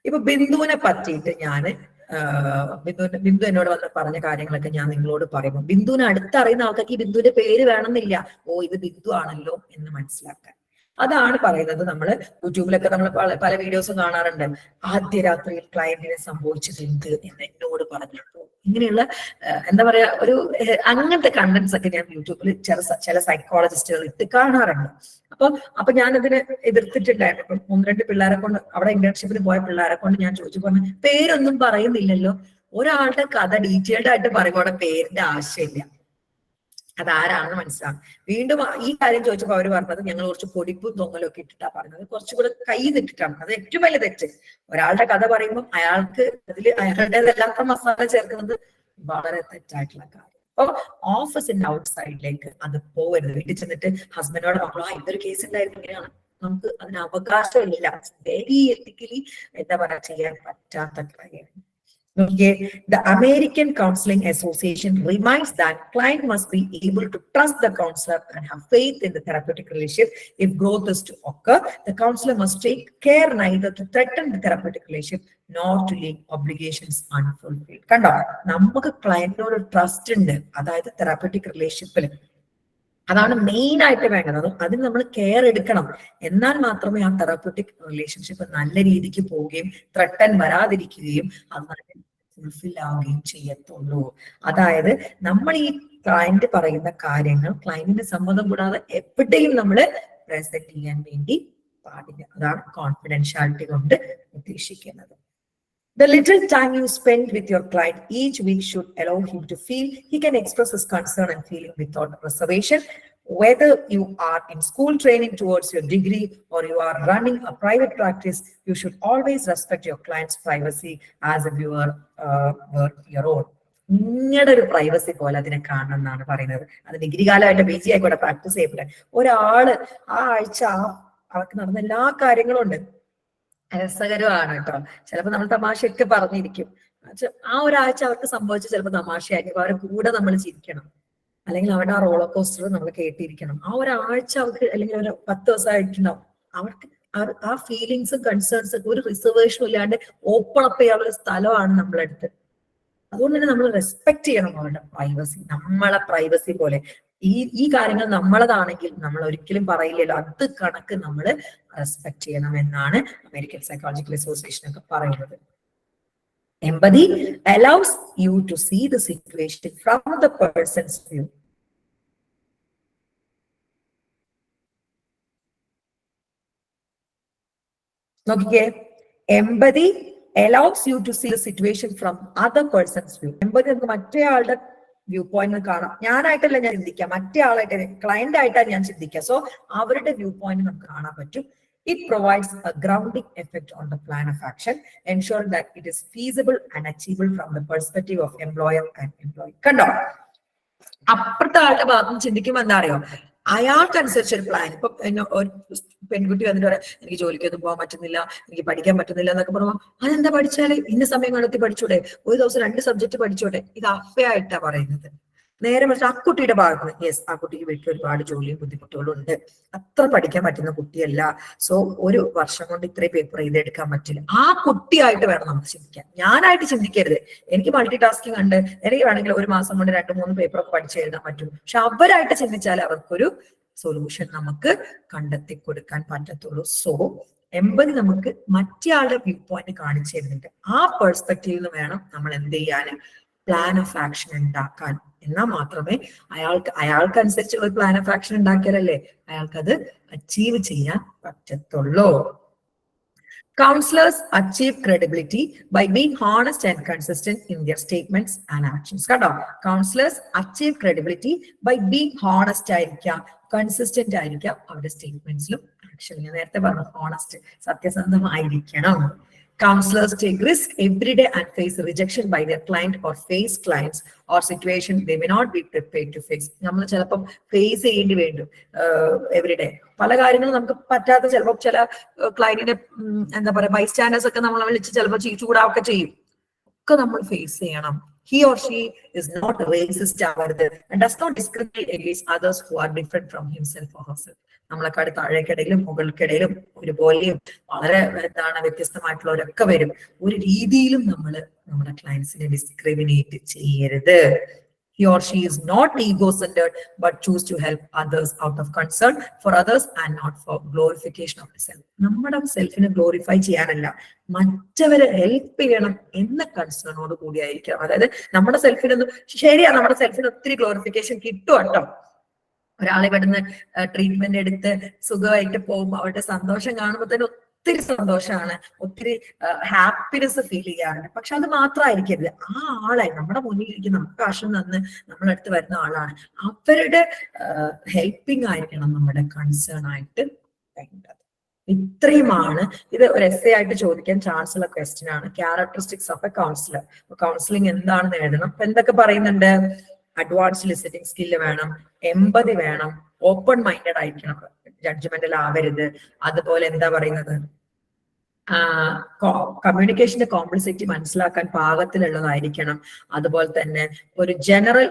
ഇപ്പൊ ബിന്ദുവിനെ പറ്റിയിട്ട് ഞാന് ബിന്ദു എന്നോട് വന്ന് പറഞ്ഞ കാര്യങ്ങളൊക്കെ ഞാൻ നിങ്ങളോട് പറയുമ്പോൾ ബിന്ദുവിനെ അടുത്തറിയുന്ന ആൾക്കാർക്ക് ഈ ബിന്ദുവിന്റെ പേര് വേണമെന്നില്ല, ഓ ഇത് ബിന്ദു ആണല്ലോ എന്ന് മനസ്സിലാക്കാൻ. അതാണ് പറയുന്നത്. നമ്മൾ യൂട്യൂബിലൊക്കെ നമ്മൾ പല വീഡിയോസും കാണാറുണ്ട്. ആദ്യ രാത്രിയിൽ ക്ലയന്റിനെ സംഭവിച്ചത് എന്ത് എന്ന് എന്നോട് പറഞ്ഞപ്പോൾ, ഇങ്ങനെയുള്ള എന്താ പറയാ ഒരു അങ്ങനത്തെ കണ്ടന്റ്സ് ഒക്കെ ഞാൻ യൂട്യൂബിൽ ചില സൈക്കോളജിസ്റ്റുകൾ ഇട്ട് കാണാറുണ്ട്. അപ്പൊ ഞാൻ അതിന് എതിർത്തിട്ടുണ്ടായിരുന്നു. അപ്പൊ 1-2 പിള്ളേരെ കൊണ്ട്, അവിടെ ഇന്റേൺഷിപ്പിന് പോയ പിള്ളേരെ കൊണ്ട് ഞാൻ ചോദിച്ചു, പറഞ്ഞു പേരൊന്നും പറയുന്നില്ലല്ലോ, ഒരാളുടെ കഥ ഡീറ്റെയിൽഡ് ആയിട്ട് പറയുമ്പോൾ പേരിന്റെ ആവശ്യമില്ല, അതാരാണെന്ന് മനസ്സിലാവും. വീണ്ടും ഈ കാര്യം ചോദിച്ചപ്പോൾ അവർ പറഞ്ഞത് ഞങ്ങൾ കുറച്ച് പൊടിപ്പും തൊങ്ങലും ഒക്കെ ഇട്ടിട്ടാ പറഞ്ഞത്, കുറച്ചുകൂടെ കൈ നിട്ടിട്ടാണ്. അത് ഏറ്റവും വലിയ തെറ്റ്. ഒരാളുടെ കഥ പറയുമ്പോൾ അയാൾക്ക് അതിൽ അയാളുടേതല്ലാത്ത മസാല ചേർക്കുന്നത് വളരെ തെറ്റായിട്ടുള്ള കാര്യം. അപ്പൊ ഓഫീസിന്റെ ഔട്ട് സൈഡിലേക്ക് അത് പോകരുത്. വീട്ടിൽ ചെന്നിട്ട് ഹസ്ബൻഡോട് നമ്മൾ ഇതൊരു കേസ് ഉണ്ടായിരുന്നു ഇങ്ങനെയാണ്, നമുക്ക് അതിന് അവകാശമില്ല. വെരി എത്തിക്കലി എന്താ പറയാ ചെയ്യാൻ പറ്റാത്ത കാര്യമാണ്. Okay. The American Counseling Association reminds that client must be able to trust the counselor and have faith in the therapeutic relationship. If growth is to occur, the counselor must take care neither to threaten the therapeutic relationship nor to leave obligations unfulfilled. കണ്ടോ, നമുക്ക് ക്ലയന്റിനോട് trust ഉണ്ട്, അതായത് therapeutic റിലേഷൻഷിപ്പിൽ. അതാണ് main ആയിട്ട് വേണ്ടത്. അതിന് നമ്മൾ കെയർ എടുക്കണം. എന്നാൽ മാത്രമേ ആ തെറാപ്യൂട്ടിക് റിലേഷൻഷിപ്പ് നല്ല രീതിക്ക് പോവുകയും ത്രട്ടൻ വരാതിരിക്കുകയും അത് ഫുൾഫിൽ ആവുകയും ചെയ്യത്തുള്ളൂ. അതായത് നമ്മൾ ഈ ക്ലയന്റ് പറയുന്ന കാര്യങ്ങൾ ക്ലയന്റിന്റെ സമ്മതം കൂടാതെ എവിടെയും നമ്മൾ പ്രസന്റ് ചെയ്യാൻ വേണ്ടി പാടില്ല. അതാണ് കോൺഫിഡൻഷ്യാലിറ്റി കൊണ്ട് ഉദ്ദേശിക്കുന്നത്. The little time you spend with your client each week should allow him to feel he can express his concern and feeling without reservation. Whether you are in school training towards your degree or you are running a private practice, you should always respect your client's privacy as if you were your own. നിങ്ങളുടെ ഒരു privacy പോലെ അതിനെ കാണണം എന്നാണ് പറയുന്നത്. അത് degree കാലമായിട്ട് PG ആയിക്കോട്ടെ, പ്രാക്ടീസ് ചെയ്യപ്പെടെ ഒരാള് ആ ആഴ്ച അവർക്ക് നടന്ന എല്ലാ കാര്യങ്ങളും ഉണ്ട്, രസകരമാണ് കേട്ടോ. ചിലപ്പോൾ നമ്മൾ തമാശയൊക്കെ പറഞ്ഞിരിക്കും. ആ ഒരാഴ്ച അവർക്ക് സംഭവിച്ച ചിലപ്പോൾ തമാശയായിരിക്കും, അവരുടെ കൂടെ നമ്മൾ ചിരിക്കണം, അല്ലെങ്കിൽ അവരുടെ ആ റോളർ കോസ്റ്റർ നമ്മൾ കേട്ടിരിക്കണം. ആ ഒരാഴ്ച അവർക്ക്, അല്ലെങ്കിൽ ഒരു 10 ദിവസമായിട്ടുണ്ടാവും, അവർക്ക് ആ ഫീലിങ്സും കൺസേൺസും ഒക്കെ ഒരു റിസർവേഷനും ഇല്ലാണ്ട് ഓപ്പൺ അപ്പ് ചെയ്യാനുള്ള സ്ഥലമാണ് നമ്മളെടുത്ത്. അതുകൊണ്ട് തന്നെ നമ്മൾ റെസ്പെക്ട് ചെയ്യണം അവരുടെ പ്രൈവസി, നമ്മളെ പ്രൈവസി പോലെ. ഈ കാര്യങ്ങൾ നമ്മളതാണെങ്കിൽ നമ്മൾ ഒരിക്കലും പറയില്ലല്ലോ, അത് കണക്ക് നമ്മൾ റെസ്പെക്ട് ചെയ്യണം എന്നാണ് അമേരിക്കൻ സൈക്കോളജിക്കൽ അസോസിയേഷൻ ഒക്കെ പറയുന്നത്. Empathy allows you to see the situation from the person's view. നോക്കിക്കേ, empathy allows you to see the situation from other person's view. empathy എന്ന് മറ്റേയാളുടെ വ്യൂ പോയിന്റ് കാണാം. ഞാനായിട്ടല്ല ഞാൻ ചിന്തിക്കാം, മറ്റേ ആളായിട്ട് ക്ലയന്റ് ആയിട്ടാണ് ഞാൻ ചിന്തിക്കുക. സോ അവരുടെ വ്യൂ പോയിന്റ് നമുക്ക് കാണാൻ പറ്റും. It provides a grounding effect on the plan of action, ensuring that it is feasible and achievable from the perspective of employer and employee. കണ്ടോ, അപ്പുറത്തെ ആളുടെ ഭാഗത്ത് ചിന്തിക്കുമ്പോൾ എന്താ അറിയോ, അയാൾക്കനുസരിച്ച് ഒരു പ്ലാൻ. ഇപ്പൊ ഒരു പെൺകുട്ടി വന്നിട്ട് പറയാം, എനിക്ക് ജോലിക്കൊന്നും പോകാൻ പറ്റുന്നില്ല, എനിക്ക് പഠിക്കാൻ പറ്റുന്നില്ല എന്നൊക്കെ പറയുമ്പോൾ, അതെന്താ പഠിച്ചാല് ഇന്ന സമയം കണ്ടെത്തി പഠിച്ചൂടെ, ഒരു ദിവസം 2 സബ്ജക്ട് പഠിച്ചോട്ടെ. ഇത് അഫയായിട്ടാ പറയുന്നത്. നേരെ മറിച്ച് ആ കുട്ടിയുടെ ഭാഗത്ത്, യെസ്, ആ കുട്ടിക്ക് വീട്ടിൽ ഒരുപാട് ജോലിയും ബുദ്ധിമുട്ടുകളും ഉണ്ട്, അത്ര പഠിക്കാൻ പറ്റുന്ന കുട്ടിയല്ല, സോ ഒരു വർഷം കൊണ്ട് ഇത്രയും പേപ്പർ ചെയ്തെടുക്കാൻ പറ്റില്ല. ആ കുട്ടിയായിട്ട് വേണം നമുക്ക് ചിന്തിക്കാൻ, ഞാനായിട്ട് ചിന്തിക്കരുത്. എനിക്ക് മൾട്ടി ടാസ്കിങ് ഉണ്ട്, എനിക്ക് വേണമെങ്കിൽ ഒരു മാസം കൊണ്ട് 2-3 പേപ്പറൊക്കെ പഠിച്ച് എഴുതാൻ പറ്റും. പക്ഷെ അവരായിട്ട് ചിന്തിച്ചാൽ അവർക്കൊരു സൊല്യൂഷൻ നമുക്ക് കണ്ടെത്തി കൊടുക്കാൻ പറ്റത്തുള്ളൂ. സോ എമ്പതി നമുക്ക് മറ്റേയാളുടെ വ്യൂ പോയിന്റ് കാണിച്ചു തരുന്നുണ്ട്. ആ പെർസ്പെക്റ്റീവിൽ നിന്ന് വേണം നമ്മൾ എന്ത് ചെയ്യാൻ, പ്ലാൻ ഓഫ് ആക്ഷൻ ഉണ്ടാക്കാൻ. എന്നാൽ മാത്രമേ അയാൾക്കനുസരിച്ച് ഒരു പ്ലാൻ ഓഫ് ആക്ഷൻ ഉണ്ടാക്കിയാലല്ലേ അയാൾക്കത് അച്ചീവ് ചെയ്യാൻ പറ്റത്തുള്ളൂ. Counselors achieve credibility by being honest and consistent in their statements and actions. കണ്ടോ, counselors achieve credibility by being honest ആയിരിക്കാം, കൺസിസ്റ്റന്റ് ആയിരിക്കാം അവരുടെ സ്റ്റേറ്റ്മെന്റ്സിലും ആക്ഷനിലും. ഞാൻ നേരത്തെ പറഞ്ഞു, honest, സത്യസന്ധമായിരിക്കണം. Counselors take risk every day and face rejection by their client or face clients or situation they may not be prepared to face. നമ്മൾ ചിലപ്പം face ചെയ്യേണ്ടി വേണ്ടും everyday. പല കാര്യങ്ങളും നമുക്ക് പറ്റാത്ത, ചിലപ്പോൾ ചില ക്ലയന്റിന്റെ എന്താ പറയാ ബൈസ്റ്റാൻഡേഴ്സ് ഒക്കെ നമ്മളെ വിളിച്ച് ചിലപ്പോൾ ചൂടാവൊക്കെ ചെയ്യും, ഒക്കെ നമ്മൾ ഫേസ് ചെയ്യണം. He or she is not racist and does not discriminate against others who are different from himself or herself. നമ്മളെക്കാട് താഴേക്കിടയിലും മുകൾക്കിടയിലും ഒരുപോലെയും വളരെ വ്യത്യസ്തമായിട്ടുള്ളവരൊക്കെ വരും. ഒരു രീതിയിലും നമ്മൾ നമ്മുടെ ക്ലയൻസിനെ ഡിസ്ക്രിമിനേറ്റ് ചെയ്യരുത്. He or she is not ego-centered but choose to help others out of concern for others and not for glorification of self. നമ്മുടെ സെൽഫിനെ glorify ചെയ്യാനല്ല, മറ്റവരെ help ചെയ്യണം എന്ന കൺസേണോട് കൂടിയായിരിക്കണം. അതായത് നമ്മുടെ സെൽഫിനൊന്നും, ശരിയാ, നമ്മുടെ സെൽഫിന് ഒത്തിരി ഗ്ലോറിഫിക്കേഷൻ കിട്ടും കേട്ടോ. ഒരാളെ ഇവിടുന്ന് ട്രീറ്റ്മെന്റ് എടുത്ത് സുഖമായിട്ട് പോകുമ്പോൾ അവരുടെ സന്തോഷം കാണുമ്പോൾ തന്നെ ഒത്തിരി സന്തോഷമാണ്, ഒത്തിരി ഹാപ്പിനെസ് ഫീൽ ചെയ്യാറുണ്ട്. പക്ഷെ അത് മാത്രമായിരിക്കരുത്, ആ ആളെ നമ്മുടെ മുന്നിൽ ഇരിക്കുന്ന, നമുക്ക് കാശം തന്ന് നമ്മളടുത്ത് വരുന്ന ആളാണ്, അവരുടെ ഹെൽപ്പിംഗ് ആയിരിക്കണം നമ്മുടെ കൺസേൺ ആയിട്ട് വേണ്ടത്. ഇത്രയുമാണ്. ഇത് ഒരു എസ്സേ ആയിട്ട് ചോദിക്കാൻ ചാൻസ് ഉള്ള ക്വസ്റ്റ്യൻ ആണ്. Characteristics of a councillor. Counselling എന്താണെന്ന് എഴുതണം. അപ്പൊ എന്തൊക്കെ പറയുന്നുണ്ട്? അഡ്വാൻസ്ഡ് ലിസണിങ് സ്കില്ല് വേണം, എമ്പതി വേണം, ഓപ്പൺ മൈൻഡഡ് ആയിരിക്കണം, ജഡ്ജ്മെന്റൽ ആവരുത്. അതുപോലെ എന്താ പറയുന്നത്, കമ്മ്യൂണിക്കേഷന്റെ കോംപ്ലക്സിറ്റി മനസ്സിലാക്കാൻ പാകത്തിലുള്ളതായിരിക്കണം. അതുപോലെ തന്നെ ഒരു ജനറൽ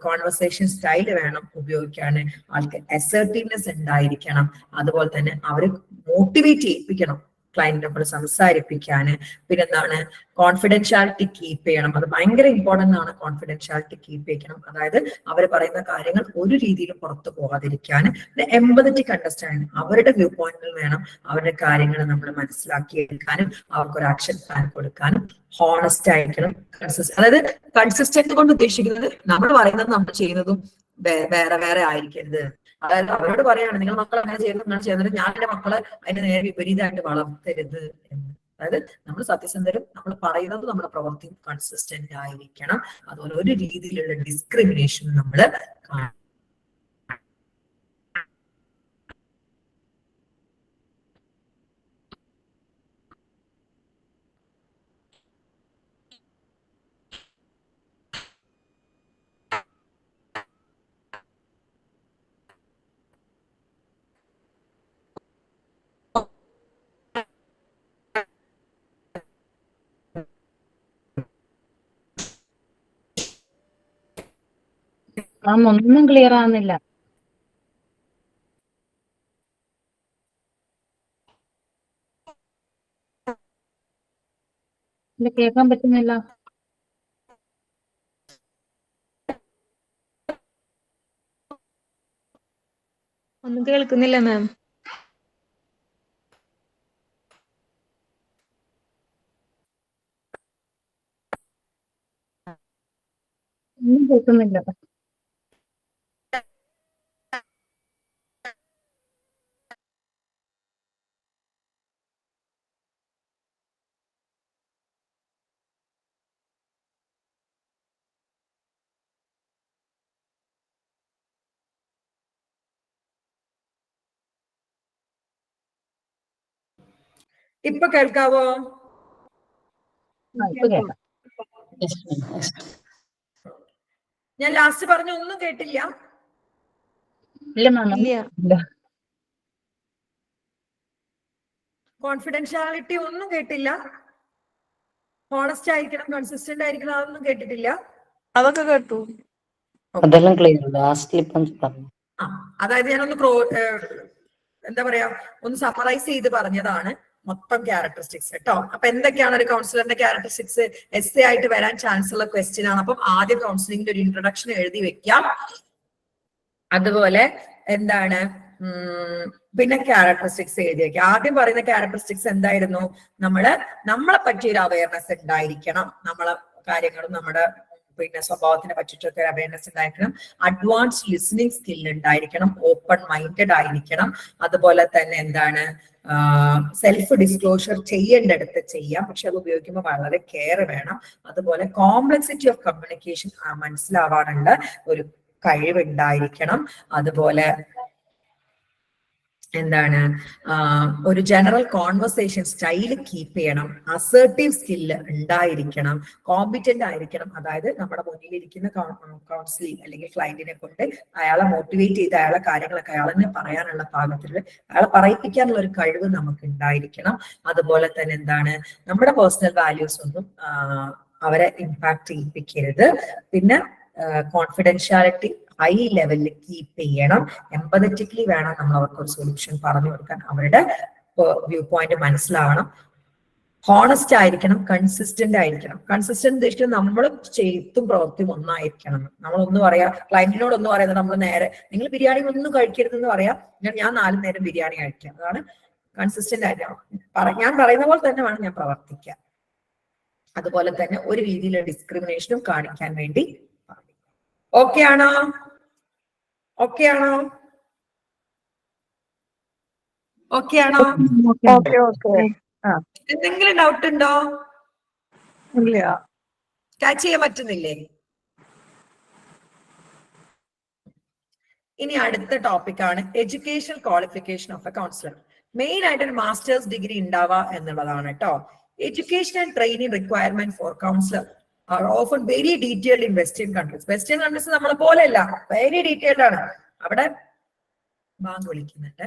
കോൺവെർസേഷൻ സ്റ്റൈൽ വേണം ഉപയോഗിക്കാൻ. ആൾക്ക് അസർട്ടീവ്നെസ് ഉണ്ടായിരിക്കണം. അതുപോലെ തന്നെ അവരെ മോട്ടിവേറ്റ് ചെയ്യിപ്പിക്കണം ക്ലയന്റിനോട് സംസാരിപ്പിക്കാന്. പിന്നെന്താണ്, കോൺഫിഡൻഷ്യാലിറ്റി കീപ്പ് ചെയ്യണം. അത് ഭയങ്കര ഇമ്പോർട്ടന്റ് ആണ്. കോൺഫിഡൻഷ്യാലിറ്റി കീപ്പ് ചെയ്യണം. അതായത് അവർ പറയുന്ന കാര്യങ്ങൾ ഒരു രീതിയിലും പുറത്തു പോകാതിരിക്കാൻ. പിന്നെ എംപതറ്റിക് അണ്ടർസ്റ്റാൻഡിങ്, അവരുടെ വ്യൂ പോയിന്റിൽ വേണം അവരുടെ കാര്യങ്ങൾ നമ്മൾ മനസ്സിലാക്കിയെടുക്കാനും അവർക്കൊരു ആക്ഷൻ പ്ലാൻ കൊടുക്കാനും. ഹോണസ്റ്റ് ആയിരിക്കണം. അതായത് കൺസിസ്റ്റന്റ് കൊണ്ട് ഉദ്ദേശിക്കുന്നത് നമ്മൾ പറയുന്നത് നമ്മൾ ചെയ്യുന്നതും വേറെ വേറെ ആയിരിക്കരുത്. അതായത് അവരോട് പറയാണ്, നിങ്ങൾ മക്കൾ അങ്ങനെ ചെയ്യുന്നത്, നിങ്ങൾ ചെയ്യുന്നത്, ഞാൻ എന്റെ മക്കളെ അതിന്റെ നേരെ വിപരീതമായിട്ട് വളർത്തരുത് എന്ന്. അതായത് നമ്മൾ സത്യസന്ധരും, നമ്മൾ പറയുന്നത് നമ്മുടെ പ്രവൃത്തിയും കൺസിസ്റ്റന്റ് ആയിരിക്കണം. അതുപോലെ ഒരു രീതിയിലുള്ള ഡിസ്ക്രിമിനേഷൻ നമ്മൾ ഒന്നും ക്ലിയർ ആവുന്നില്ല. ഇല്ല, കേൾക്കാൻ പറ്റുന്നില്ല. ഒന്നും കേൾക്കുന്നില്ല മാം. ഒന്നും കേൾക്കുന്നില്ല. ഇപ്പൊ കേൾക്കാവോ? ഇപ്പൊ കേൾക്കാം. ഞാൻ ലാസ്റ്റ് പറഞ്ഞ ഒന്നും കേട്ടില്ല. ഇല്ല മാം, ഇല്ല. കോൺഫിഡൻഷ്യാലിറ്റി ഒന്നും കേട്ടില്ല. ഹോണസ്റ്റ് ആയിരിക്കണം, കൺസിസ്റ്റന്റ് ആയിരിക്കണം, അതൊന്നും കേട്ടിട്ടില്ല. അതൊക്കെ കേട്ടു. അതെല്ലാം ക്ലിയർ. ലാസ്റ്റ് പറഞ്ഞു. അതായത് ഞാനൊന്ന് എന്താ പറയാ, ഒന്ന് സമ്മറൈസ് ചെയ്ത് പറഞ്ഞതാണ് മൊത്തം ക്യാരക്ടറിസ്റ്റിക്സ് കേട്ടോ. അപ്പൊ എന്തൊക്കെയാണ് ഒരു കൗൺസിലറിന്റെ ക്യാരക്ടറിസ്റ്റിക്സ്? എസ് ആയിട്ട് വരാൻ ചാൻസ് ഉള്ള ക്വസ്റ്റ്യൻ ആണ്. അപ്പം ആദ്യം കൗൺസിലിംഗിന്റെ ഒരു ഇൻട്രൊഡക്ഷൻ എഴുതി വെക്കാം. അതുപോലെ എന്താണ്, പിന്നെ ക്യാരക്ടറിസ്റ്റിക്സ് എഴുതി വെക്കാം. ആദ്യം പറയുന്ന ക്യാരക്ടറിസ്റ്റിക്സ് എന്തായിരുന്നു? നമ്മളെ പറ്റിയൊരു അവയർനെസ് ഉണ്ടായിരിക്കണം. നമ്മളെ കാര്യങ്ങളും നമ്മുടെ പിന്നെ സ്വഭാവത്തിനെ പറ്റിയിട്ടൊക്കെ അവയർനെസ് ഉണ്ടായിരിക്കണം. അഡ്വാൻസ്ഡ് ലിസണിങ് സ്കിൽ ഉണ്ടായിരിക്കണം. ഓപ്പൺ മൈൻഡഡ് ആയിരിക്കണം. അതുപോലെ തന്നെ എന്താണ്, സെൽഫ് ഡിസ്ക്ലോഷർ ചെയ്യേണ്ടടുത്ത് ചെയ്യാം, പക്ഷെ അത് ഉപയോഗിക്കുമ്പോൾ വളരെ കെയർ വേണം. അതുപോലെ കോംപ്ലക്സിറ്റി ഓഫ് കമ്മ്യൂണിക്കേഷൻ മനസ്സിലാവാനുള്ള ഒരു കഴിവുണ്ടായിരിക്കണം. അതുപോലെ എന്താണ്, ഒരു ജനറൽ കോൺവെർസേഷൻ സ്റ്റൈൽ കീപ്പ് ചെയ്യണം. അസേർട്ടീവ് സ്കില്ല് ഉണ്ടായിരിക്കണം. കോമ്പിറ്റന്റ് ആയിരിക്കണം. അതായത് നമ്മുടെ മുന്നിലിരിക്കുന്ന കൗൺസിലിംഗ് അല്ലെങ്കിൽ ക്ലയന്റിനെ കൊണ്ട് അയാളെ മോട്ടിവേറ്റ് ചെയ്ത് അയാളെ കാര്യങ്ങളൊക്കെ അയാളെന്നെ പറയാനുള്ള പാകത്തിൽ അയാളെ പറയിപ്പിക്കാനുള്ള ഒരു കഴിവ് നമുക്ക് ഉണ്ടായിരിക്കണം. അതുപോലെ തന്നെ എന്താണ്, നമ്മുടെ പേഴ്സണൽ വാല്യൂസ് ഒന്നും അവരെ ഇമ്പാക്ട് ചെയ്യിപ്പിക്കരുത്. പിന്നെ കോൺഫിഡൻഷ്യാലിറ്റി ഹൈ ലെവലിൽ കീപ്പ് ചെയ്യണം. എംപതറ്റിക്കലി വേണം നമ്മൾ അവർക്ക് ഒരു സൊല്യൂഷൻ പറഞ്ഞു കൊടുക്കാൻ. അവരുടെ വ്യൂ പോയിന്റ് മനസ്സിലാവണം. ഹോണസ്റ്റ് ആയിരിക്കണം. കൺസിസ്റ്റന്റ് ആയിരിക്കണം. കൺസിസ്റ്റന്റ് ഉദ്ദേശിക്കുന്നത് നമ്മൾ ചെയ്തും പ്രവൃത്തിയും ഒന്നായിരിക്കണം. നമ്മളൊന്നും പറയാ, ക്ലയന്റിനോട് ഒന്നും പറയുന്നത് നമ്മൾ നേരെ നിങ്ങൾ ബിരിയാണി ഒന്നും കഴിക്കരുതെന്ന് പറയാം, ഞാൻ 4 നേരം ബിരിയാണി കഴിക്കാം. അതാണ് കൺസിസ്റ്റന്റ് ആയിരിക്കണം. ഞാൻ പറയുന്ന പോലെ തന്നെ വേണം ഞാൻ പ്രവർത്തിക്കാൻ. അതുപോലെ തന്നെ ഒരു രീതിയിലുള്ള ഡിസ്ക്രിമിനേഷനും കാണിക്കാൻ വേണ്ടി. ഓക്കെ ആണോ? ഓക്കെ ആണോ? ഓക്കെ ആണോ? എന്തെങ്കിലും ഡൗട്ട് ഉണ്ടോ? ഇല്ല. ക്യാച്ച് ചെയ്യാൻ പറ്റുന്നില്ലേ? ഇനി അടുത്ത ടോപ്പിക്കാണ് education qualification of a counsellor. Main ആയിട്ട് ഒരു മാസ്റ്റേഴ്സ് ഡിഗ്രി ഉണ്ടാവുക എന്നുള്ളതാണ് കേട്ടോ. Education and training requirement for counsellor are often very detailed in western countries. Western countries നമ്മളെ പോലെയല്ല, വെരി ഡീറ്റെയിൽഡ് ആണ്. അവിടെ ബാങ്ക് വിളിക്കുന്നുണ്ട്.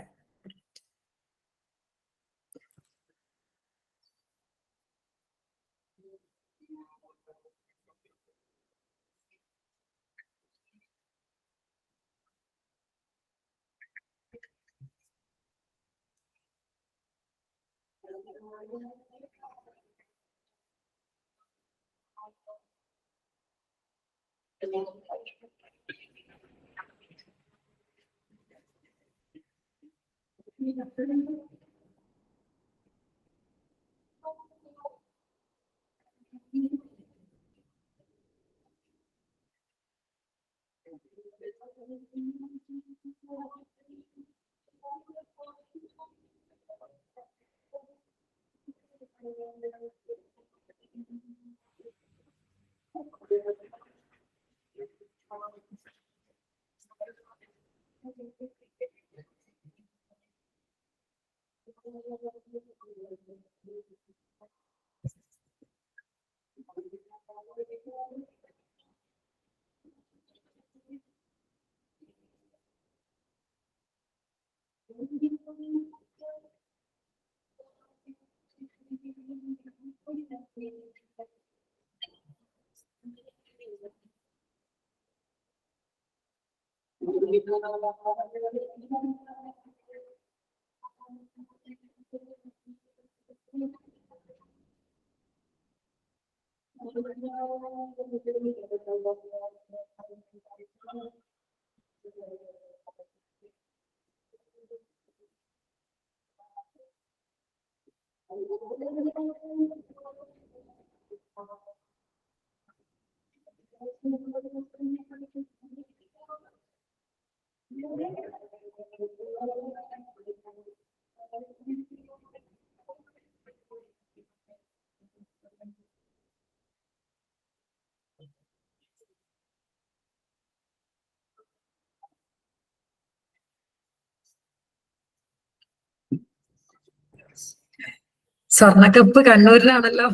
സ്വർണ്ണക്കപ്പ് കണ്ണൂരിലാണല്ലോ,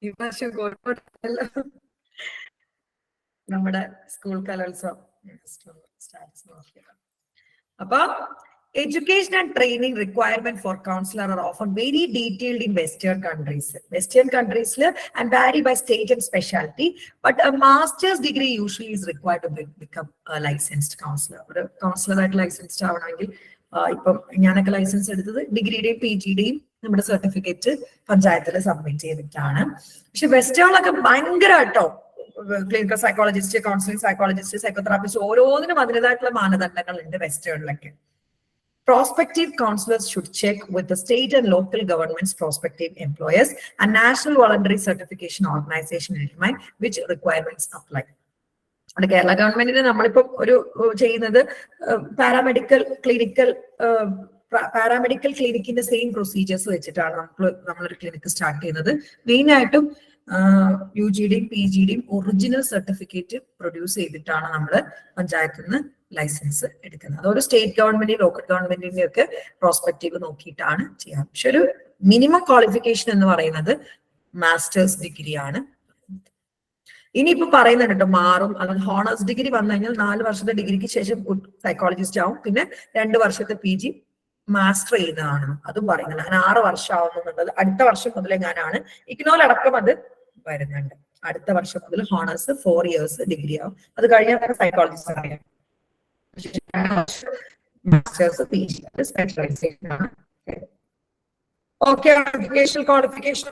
ഈ പ്രാവശ്യം കോഴിക്കോട്ടല്ലോ നമ്മുടെ സ്കൂൾ കലോത്സവം. അപ്പൊ education and training requirement for counselor are often very detailed in Western countries. Western countries and vary by state and specialty, but a master's degree usually is required to become a licensed counselor. ഒരു കൗൺസിലറായിട്ട് licensed ആവണമെങ്കിൽ ഇപ്പം ഞാനൊക്കെ licence എടുത്തത് ഡിഗ്രിയുടെയും PGയുടെയും നമ്മുടെ certificate പഞ്ചായത്തിൽ submit ചെയ്തിട്ടാണ്. പക്ഷെ വെസ്റ്റേണിലൊക്കെ ഭയങ്കരമായിട്ടോ clinical psychologist, counselling psychologist, psychotherapist ഓരോന്നിനും അതിൻ്റെതായിട്ടുള്ള മാനദണ്ഡങ്ങൾ ഉണ്ട് വെസ്റ്റേണിലൊക്കെ. Prospective counselors should check with the state and local government's prospective employers and national voluntary certification organization in mind which requirements apply. അത് കേരള ഗവൺമെന്റിന് നമ്മളിപ്പോ ഒരു ചെയ്യുന്നത് പാരാമെഡിക്കൽ ക്ലിനിക്കിന്റെ സെയിം പ്രൊസീജിയേഴ്സ് വെച്ചിട്ടാണ് നമ്മളൊരു ക്ലിനിക്ക് സ്റ്റാർട്ട് ചെയ്യുന്നത്. മെയിൻ ആയിട്ടും UGയുടെയും PGയുടെയും ഒറിജിനൽ സർട്ടിഫിക്കറ്റ് പ്രൊഡ്യൂസ് ചെയ്തിട്ടാണ് നമ്മൾ പഞ്ചായത്തിൽ നിന്ന് ലൈസൻസ് എടുക്കുന്നത്. അതൊരു സ്റ്റേറ്റ് ഗവൺമെന്റിന്റെ ലോക്കൽ ഗവൺമെന്റിന്റെ ഒക്കെ പ്രോസ്പെക്റ്റീവ് നോക്കിയിട്ടാണ് ചെയ്യാറ്. പക്ഷെ ഒരു മിനിമം ക്വാളിഫിക്കേഷൻ എന്ന് പറയുന്നത് മാസ്റ്റേഴ്സ് ഡിഗ്രിയാണ്. ഇനിയിപ്പോ പറയുന്നുണ്ട് കേട്ടോ, മാറും. അല്ലെങ്കിൽ ഹോണേഴ്സ് ഡിഗ്രി വന്നു കഴിഞ്ഞാൽ 4 വർഷത്തെ ഡിഗ്രിക്ക് ശേഷം സൈക്കോളജിസ്റ്റ് ആവും, പിന്നെ 2 വർഷത്തെ PG മാസ്റ്റർ ചെയ്യുന്നതാണ്. അതും പറയുന്നുണ്ട്. അങ്ങനെ 6 വർഷം ആവുന്നുള്ളത് അടുത്ത വർഷം മുതൽ ഞാനാണ്. ഇഗ്നോയിലടക്കം അത് വരുന്നുണ്ട്. അടുത്ത വർഷം മുതൽ ഹോണേഴ്സ് 4 ഇയേഴ്സ് ഡിഗ്രി ആവും. അത് കഴിഞ്ഞാൽ സൈക്കോളജിസ്റ്റ് അറിയാം. മാസ്റ്റേഴ്സ് PG സ്പെഷ്യലൈസേഷൻ ആണ്. ഓക്കെ, എഡ്യൂക്കേഷൻ ക്വാളിഫിക്കേഷൻ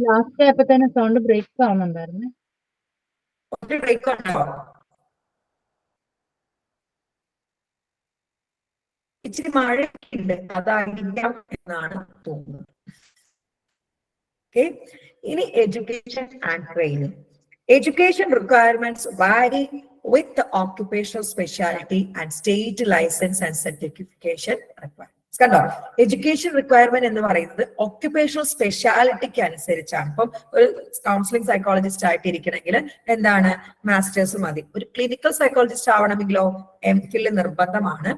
ലാസ്റ്റ് ആയപ്പോ തന്നെ സൗണ്ട് ബ്രേക്ക് ആവുന്നുണ്ടായിരുന്നു. ബ്രേക്ക് ഉണ്ടോ? ഇച്ചിരി മഴയുണ്ട്, അതായിരിക്കാം എന്നാണ് തോന്നുന്നത്. ഓക്കെ, ഇനി education and training. Education requirements vary with the occupational specialty and state license and certification requirements. കണ്ടോ, എഡ്യൂക്കേഷൻ റിക്വയർമെന്റ് എന്ന് പറയുന്നത് ഒക്യുപേഷണൽ സ്പെഷ്യാലിറ്റിക്ക് അനുസരിച്ചാണ്. ഇപ്പം ഒരു കൗൺസിലിംഗ് സൈക്കോളജിസ്റ്റ് ആയിട്ട് ഇരിക്കണമെങ്കിൽ എന്താണ്, മാസ്റ്റേഴ്സ് മതി. ഒരു ക്ലിനിക്കൽ സൈക്കോളജിസ്റ്റ് ആവണമെങ്കിലോ MPhil നിർബന്ധമാണ്.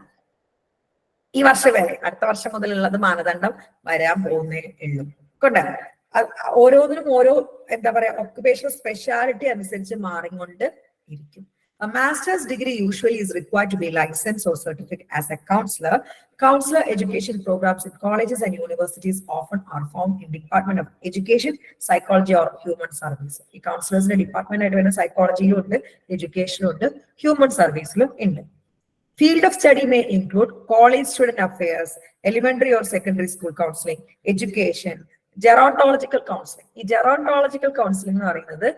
ഈ വർഷം വരെ, അടുത്ത വർഷം മുതലുള്ളത് മാനദണ്ഡം വരാൻ പോകുന്നേ ഉള്ളൂ. കൊണ്ട് ഓരോന്നിനും ഓരോ എന്താ പറയാ ഒക്യുപേഷണൽ സ്പെഷ്യാലിറ്റി അനുസരിച്ച് മാറിക്കൊണ്ട് ഇരിക്കും. A master's degree usually is required to be licensed or certificate as a counselor Counselor education programs in colleges and universities often are found in Department of Education, Psychology or Human Service. ഈ കൗൺസിലേഴ്സിന്റെ department ആയിട്ട് വരുന്ന സൈക്കോളജിയിലും ഉണ്ട്, എഡ്യൂക്കേഷനും ഉണ്ട്, human സർവീസിലും ഉണ്ട്. Field of study may include college student affairs, elementary or secondary school counseling, education, gerontological counseling. ഈ gerontological counseling എന്ന് പറയുന്നത്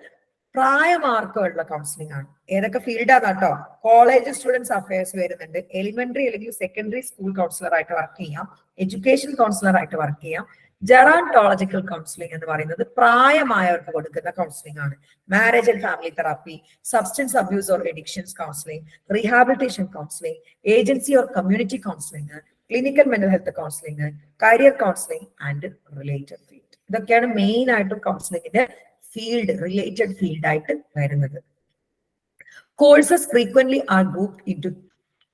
പ്രായമാർക്കുള്ള counselling ആണ്. ഏതൊക്കെ ഫീൽഡാണ് കേട്ടോ? കോളേജ് സ്റ്റുഡൻസ് അഫയേഴ്സ് വരുന്നുണ്ട്, എലിമെന്ററി അല്ലെങ്കിൽ സെക്കൻഡറി സ്കൂൾ കൗൺസിലർ ആയിട്ട് വർക്ക് ചെയ്യാം, എഡ്യൂക്കേഷൻ കൗൺസിലർ ആയിട്ട് വർക്ക് ചെയ്യാം. ജെറാന്റോളജിക്കൽ കൗൺസിലിംഗ് എന്ന് പറയുന്നത് പ്രായമായവർക്ക് കൊടുക്കുന്ന കൗൺസിലിംഗ് ആണ്. Marriage and family therapy, substance abuse or addictions counselling, rehabilitation counselling, agency or community counselling, clinical mental health counselling, career counselling and related field. ഇതൊക്കെയാണ് main ആയിട്ടും കൗൺസിലിംഗിന്റെ ഫീൽഡ്, റിലേറ്റഡ് ഫീൽഡ് ആയിട്ട് വരുന്നത്. Courses frequently are grouped into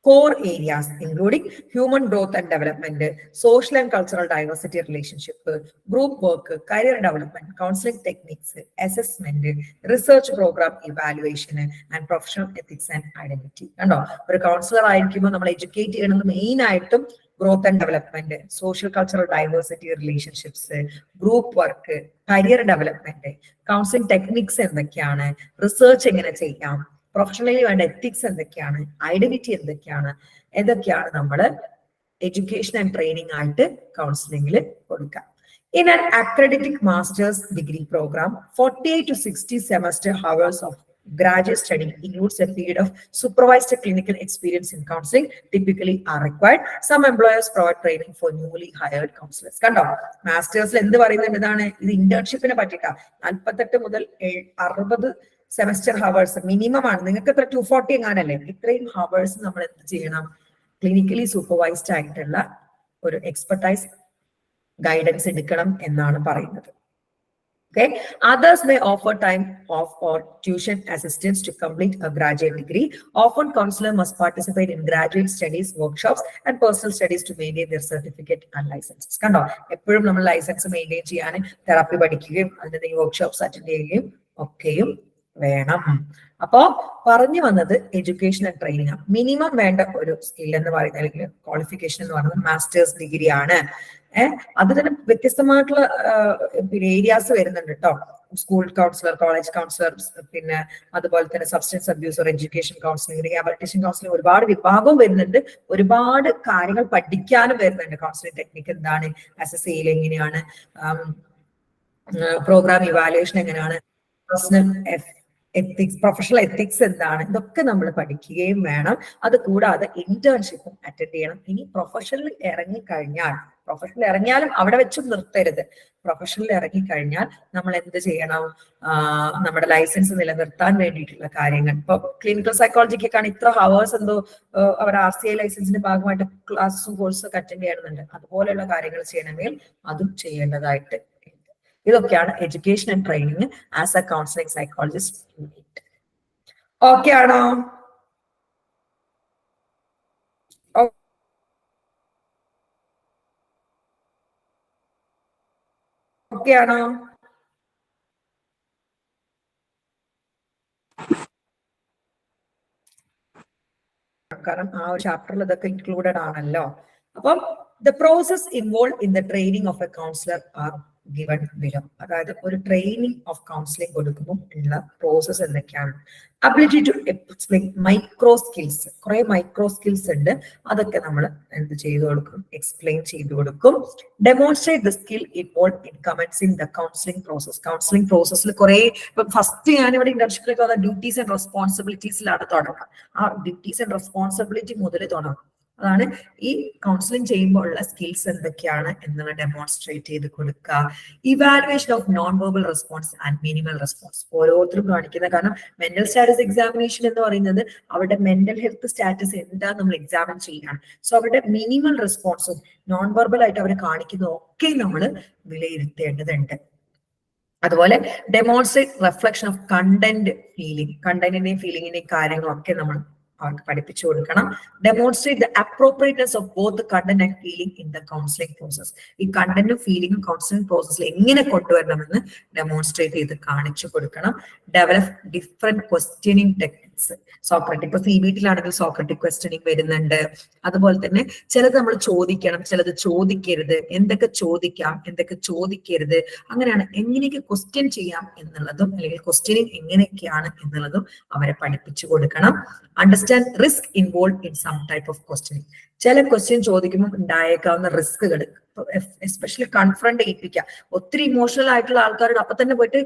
core areas including human growth and development, social and cultural diversity relationship, group work, career development, counseling techniques, assessment, research program evaluation and professional ethics and identity. കണ്ടോ, ഒരു councillor ആയിരിക്കുമ്പോൾ നമ്മൾ educate ചെയ്യണമെന്ന് main ആയിട്ടും growth and development, social cultural diversity relationships, group work, career development, counselling techniques എന്തൊക്കെയാണ്, research എങ്ങനെ ചെയ്യാം, professionally വേണ്ട എത്തിക്സ് എന്തൊക്കെയാണ്, ഐഡന്റിറ്റി എന്തൊക്കെയാണ്, ഇതൊക്കെയാണ് നമ്മൾ എഡ്യൂക്കേഷൻ ആൻഡ് ട്രെയിനിങ് ആയിട്ട് കൗൺസിലിംഗിൽ കൊടുക്കാം. In an accredited master's degree program, 48 to 60 semester hours of graduate study includes a period of supervised clinical experience in counseling typically are required. Some employers provide training for newly hired counselors. കണ്ടോ, മാസ്റ്റേഴ്സിൽ എന്ത് പറയുന്നത് ഇതാണ്, ഇത് ഇന്റേൺഷിപ്പിനെ പറ്റിയിട്ടാ. 48 മുതൽ 60 semester hours minimum ആണ്. നിങ്ങൾക്ക് എത്ര 240 എങ്ങാനല്ലേ? ഇത്രയും ഹവേഴ്സ് നമ്മൾ എന്ത് ചെയ്യണം? ക്ലിനിക്കലി സൂപ്പർവൈസ്ഡ് ആയിട്ടുള്ള ഒരു എക്സ്പെർട്ടൈസ് ഗൈഡൻസ് എടുക്കണം എന്നാണ് പറയുന്നത്. Okay. Others may offer time off or tuition assistance to complete a graduate degree. Often, counselor must participate in graduate studies, workshops, and personal studies to maintain their certificate and licenses. കണ്ടോ, എപ്പോഴും നമ്മൾ licence maintain ചെയ്യാൻ therapy പഠിക്കുകയും അതിന്റെ workshops attend ചെയ്യുകയും ഒക്കെയും വേണം. അപ്പോ പറഞ്ഞു വന്നത് എഡ്യൂക്കേഷൻ ആൻഡ് ട്രെയിനിങ് ആണ്. മിനിമം വേണ്ട ഒരു സ്കിൽ എന്ന് പറയുന്നത് അല്ലെങ്കിൽ ക്വാളിഫിക്കേഷൻ എന്ന് പറയുന്നത് മാസ്റ്റേഴ്സ് ഡിഗ്രി ആണ്. അത് തന്നെ വ്യത്യസ്തമായിട്ടുള്ള പിന്നെ ഏരിയാസ് വരുന്നുണ്ട് കേട്ടോ. സ്കൂൾ കൗൺസിലർ, കോളേജ് കൗൺസിലർ, പിന്നെ അതുപോലെ തന്നെ substance abuse or education counselling, rehabilitation counselling, ഒരുപാട് വിഭാഗവും വരുന്നുണ്ട്. ഒരുപാട് കാര്യങ്ങൾ പഠിക്കാനും വരുന്നുണ്ട്. കൗൺസിലിംഗ് ടെക്നിക്ക് എന്താണ്, അസസ് ചെയ്യൽ എങ്ങനെയാണ്, പ്രോഗ്രാം ഇവാലുവേഷൻ എങ്ങനെയാണ്, പേഴ്സണൽ എത്തിക്സ്, പ്രൊഫഷണൽ എത്തിക്സ് എന്താണ്, ഇതൊക്കെ നമ്മൾ പഠിക്കുകയും വേണം. അത് കൂടാതെ ഇന്റേൺഷിപ്പും അറ്റൻഡ് ചെയ്യണം. ഇനി പ്രൊഫഷണൽ ഇറങ്ങിയാലും അവിടെ വെച്ച് നിർത്തരുത്. പ്രൊഫഷണൽ ഇറങ്ങിക്കഴിഞ്ഞാൽ നമ്മൾ എന്ത് ചെയ്യണം? നമ്മുടെ ലൈസൻസ് നിലനിർത്താൻ വേണ്ടിയിട്ടുള്ള കാര്യങ്ങൾ. ഇപ്പൊ ക്ലിനിക്കൽ സൈക്കോളജിക്കൊക്കെയാണ് ഇത്ര ഹവേഴ്സ് എന്തോ അവർ RCI ലൈസൻസിന്റെ ഭാഗമായിട്ട് ക്ലാസ്സും കോഴ്സും ഒക്കെ അറ്റൻഡ് ചെയ്യണമെന്നുണ്ട്. അതുപോലെയുള്ള കാര്യങ്ങൾ ചെയ്യണമെങ്കിൽ അതും ചെയ്യേണ്ടതായിട്ട്. ഇതൊക്കെയാണ് education and training as A counselling psychologist unit. Okay ആണോ? ഓക്കെ ആണോ? കാരണം ആ ഒരു ചാപ്റ്ററിൽ ഇതൊക്കെ ഇൻക്ലൂഡഡ് ആണല്ലോ. അപ്പം the process involved in the training of a counselor are given below. അതായത് ഒരു ട്രെയിനിങ് ഓഫ് കൗൺസിലിംഗ് കൊടുക്കുമ്പോൾ ഉള്ള പ്രോസസ് എന്തൊക്കെയാണ്? Ability to explain micro skills, കുറെ മൈക്രോ സ്കിൽസ് ഉണ്ട്. അതൊക്കെ നമ്മൾ എന്ത് ചെയ്തു കൊടുക്കും? എക്സ്പ്ലെയിൻ ചെയ്തു കൊടുക്കും. Demonstrate the skill involve in commencing the counselling process. Counselling പ്രോസസ്സിൽ കുറെ, ഇപ്പൊ ഫസ്റ്റ് ഞാനിവിടെ ഇന്റേൺഷിപ്പിലേക്ക് വന്ന ഡ്യൂട്ടീസ് ആൻഡ് റെസ്പോൺസിബിലിറ്റീസിലാണ് തുടങ്ങുക. ആ ഡ്യൂട്ടീസ് ആൻഡ് റെസ്പോൺസിബിലിറ്റി മുതൽ തുടങ്ങും. അതാണ് ഈ കൗൺസിലിംഗ് ചെയ്യുമ്പോൾ ഉള്ള സ്കിൽസ് എന്തൊക്കെയാണ് എന്നുള്ള ഡെമോൺസ്ട്രേറ്റ് ചെയ്ത് കൊടുക്കുക. Evaluation of non verbal response and minimal response ഓരോരുത്തരും കാണിക്കുന്നത്. കാരണം മെന്റൽ സ്റ്റാറ്റസ് എക്സാമിനേഷൻ എന്ന് പറയുന്നത് അവരുടെ മെന്റൽ ഹെൽത്ത് സ്റ്റാറ്റസ് എന്താ നമ്മൾ എക്സാമിൻ ചെയ്യാണ്. സോ അവരുടെ മിനിമൽ റെസ്പോൺസും നോൺ വെർബൽ ആയിട്ട് അവർ കാണിക്കുന്നതും ഒക്കെ നമ്മൾ വിലയിരുത്തേണ്ടതുണ്ട്. അതുപോലെ demonstrate reflection of content feeling, കണ്ടന്റിന്റെയും ഫീലിംഗിന്റെയും കാര്യങ്ങളൊക്കെ നമ്മൾ അവർക്ക് പഠിപ്പിച്ചു കൊടുക്കണം. Demonstrate the appropriateness of both content and feeling in the counselling process. ഈ കണ്ടന്റും ഫീലിംഗും കൗൺസിലിംഗ് പ്രോസസ്സിൽ എങ്ങനെ കൊണ്ടുവരണമെന്ന് ഡെമോൺസ്ട്രേറ്റ് ചെയ്ത് കാണിച്ചു കൊടുക്കണം. Develop different questioning technique techniques. Socratic, ഇപ്പൊ CBT-ലാണെങ്കിൽ സോക്രട്ടിക് ക്വസ്റ്റ്യനിങ് വരുന്നുണ്ട്. അതുപോലെ തന്നെ ചിലത് നമ്മൾ ചോദിക്കണം, ചിലത് ചോദിക്കരുത്, എന്തൊക്കെ ചോദിക്കാം, എന്തൊക്കെ ചോദിക്കരുത്, അങ്ങനെയാണ്. എങ്ങനെയൊക്കെ ക്വസ്റ്റ്യൻ ചെയ്യാം എന്നുള്ളതും അല്ലെങ്കിൽ ക്വസ്റ്റ്യനിങ് എങ്ങനെയൊക്കെയാണ് എന്നുള്ളതും അവരെ പഠിപ്പിച്ചു കൊടുക്കണം. Understand risk involve in some type of questioning. ചില ക്വസ്റ്റ്യൻ ചോദിക്കുമ്പോൾ ഉണ്ടായേക്കാവുന്ന റിസ്കുകൾ, എസ്പെഷ്യലി കൺഫ്രണ്ട് ചെയ്യിപ്പിക്കുക. ഒത്തിരി ഇമോഷണൽ ആയിട്ടുള്ള ആൾക്കാരോട് അപ്പൊ തന്നെ പോയിട്ട്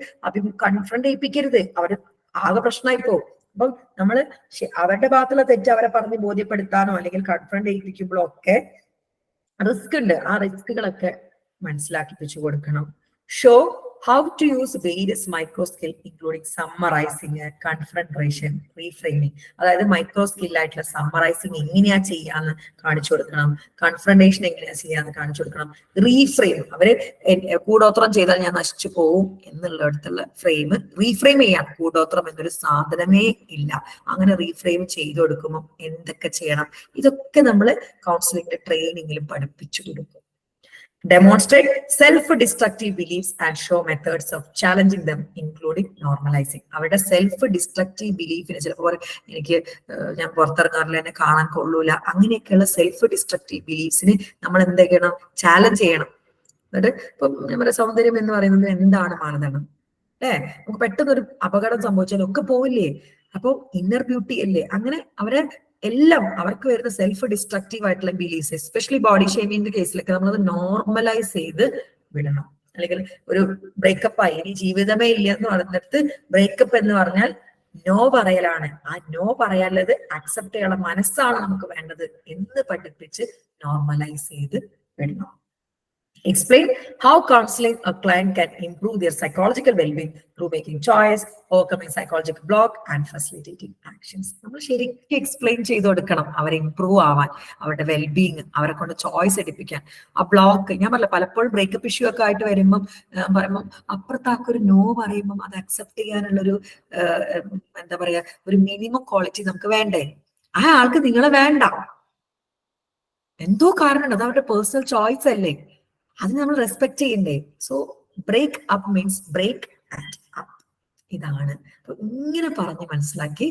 കൺഫ്രണ്ട് ചെയ്യിപ്പിക്കരുത്, അവര് ആകെ പ്രശ്നമായി പോകും. അപ്പം നമ്മള് അവരുടെ ഭാഗത്തുള്ള തെറ്റ് അവരെ പറഞ്ഞ് ബോധ്യപ്പെടുത്താനോ അല്ലെങ്കിൽ കൺഫ്രണ്ട് ചെയ്യിപ്പിക്കുമ്പോഴോ ഒക്കെ റിസ്ക് ഉണ്ട്. ആ റിസ്കുകളൊക്കെ മനസ്സിലാക്കിപ്പിച്ചു കൊടുക്കണം. Show how to use various micro skill including summarizing, confrontation, reframing. അതായത് മൈക്രോ സ്കിൽ ആയിട്ടുള്ള സമ്മറൈസിങ് എങ്ങനെയാ ചെയ്യാന്ന് കാണിച്ചു കൊടുക്കണം, കൺഫ്രണ്ടേഷൻ എങ്ങനെയാ ചെയ്യാന്ന് കാണിച്ചു കൊടുക്കണം, റീഫ്രെയിം, അവര് കൂടോത്രം ചെയ്താൽ ഞാൻ നശിച്ചു പോവും എന്നുള്ളിടത്തുള്ള ഫ്രെയിം റീഫ്രെയിം ചെയ്യാം. കൂടോത്രം എന്നൊരു സാധനമേ ഇല്ല, അങ്ങനെ റീഫ്രെയിം ചെയ്തു കൊടുക്കുമ്പോൾ എന്തൊക്കെ ചെയ്യണം, ഇതൊക്കെ നമ്മൾ കൗൺസിലിംഗിന്റെ ട്രെയിനിങ്ങിലും പഠിപ്പിച്ചു കൊടുക്കും. Demonstrate self-destructive beliefs and show methods of challenging them, including normalizing. അവരുടെ സെൽഫ് ഡിസ്ട്രക്റ്റീവ് ബിലീഫിന് ചിലപ്പോൾ എനിക്ക് ഞാൻ പുറത്തിറങ്ങാറില്ല, എന്നെ കാണാൻ കൊള്ളൂല, അങ്ങനെയൊക്കെയുള്ള സെൽഫ് ഡിസ്ട്രക്റ്റീവ് ബിലീഫ്സിന് നമ്മൾ എന്തൊക്കെയാണ് ചാലഞ്ച് ചെയ്യണം. എന്നിട്ട് ഇപ്പൊ നമ്മുടെ സൗന്ദര്യം എന്ന് പറയുന്നത് എന്താണ് മാനദണ്ഡം അല്ലെ? നമുക്ക് പെട്ടെന്നൊരു അപകടം സംഭവിച്ചാൽ ഒക്കെ പോവില്ലേ? അപ്പൊ ഇന്നർ ബ്യൂട്ടി അല്ലേ? അങ്ങനെ അവരെ എല്ലാം അവർക്ക് വരുന്ന സെൽഫ് ഡിസ്ട്രക്റ്റീവ് ആയിട്ടുള്ള ബിലീഫ്സ്, എസ്പെഷ്യലി ബോഡി ഷേമിങ്ങിന്റെ കേസിലൊക്കെ നമ്മളത് നോർമലൈസ് ചെയ്ത് വിടണം. അല്ലെങ്കിൽ ഒരു ബ്രേക്കപ്പ് ആയി, ഇനി ജീവിതമേ ഇല്ല എന്ന് പറഞ്ഞിടത്ത് ബ്രേക്കപ്പ് എന്ന് പറഞ്ഞാൽ നോ പറയലാണ്. ആ നോ പറയാനുള്ളത് അക്സെപ്റ്റ് ചെയ്യാനുള്ള മനസ്സാണ് നമുക്ക് വേണ്ടത് എന്ന് പഠിപ്പിച്ച് നോർമലൈസ് ചെയ്ത് വിടണം. Explain how counseling a client can improve their psychological well-being through making choice, overcoming psychological block and facilitating actions. നമ്മൾ ശരിക്കും എക്സ്പ്ലെയിൻ ചെയ്ത് കൊടുക്കണം അവരെ ഇംപ്രൂവ് ആവാൻ, അവരുടെ വെൽബീങ്, അവരെ കൊണ്ട് ചോയ്സ് എടുപ്പിക്കാൻ. ആ ബ്ലോക്ക് ഞാൻ പറഞ്ഞില്ല, പലപ്പോഴും ബ്രേക്കപ്പ് ഇഷ്യൂ ഒക്കെ ആയിട്ട് പറയുമ്പോൾ അപ്പുറത്താക്കൊരു നോ പറയുമ്പോൾ അത് അക്സെപ്റ്റ് ചെയ്യാനുള്ളൊരു എന്താ പറയാ, ഒരു മിനിമം ക്വാളിറ്റി നമുക്ക് വേണ്ടേ? ആ ആൾക്ക് നിങ്ങളെ വേണ്ട, എന്തോ കാരണം, അത് അവരുടെ പേഴ്സണൽ ചോയ്സ് അല്ലേ, അത് നമ്മൾ റെസ്പെക്ട് ചെയ്യണ്ടേ? So break up means break and up. ഇതാണ് ഇങ്ങനെ പറഞ്ഞ് മനസ്സിലാക്കി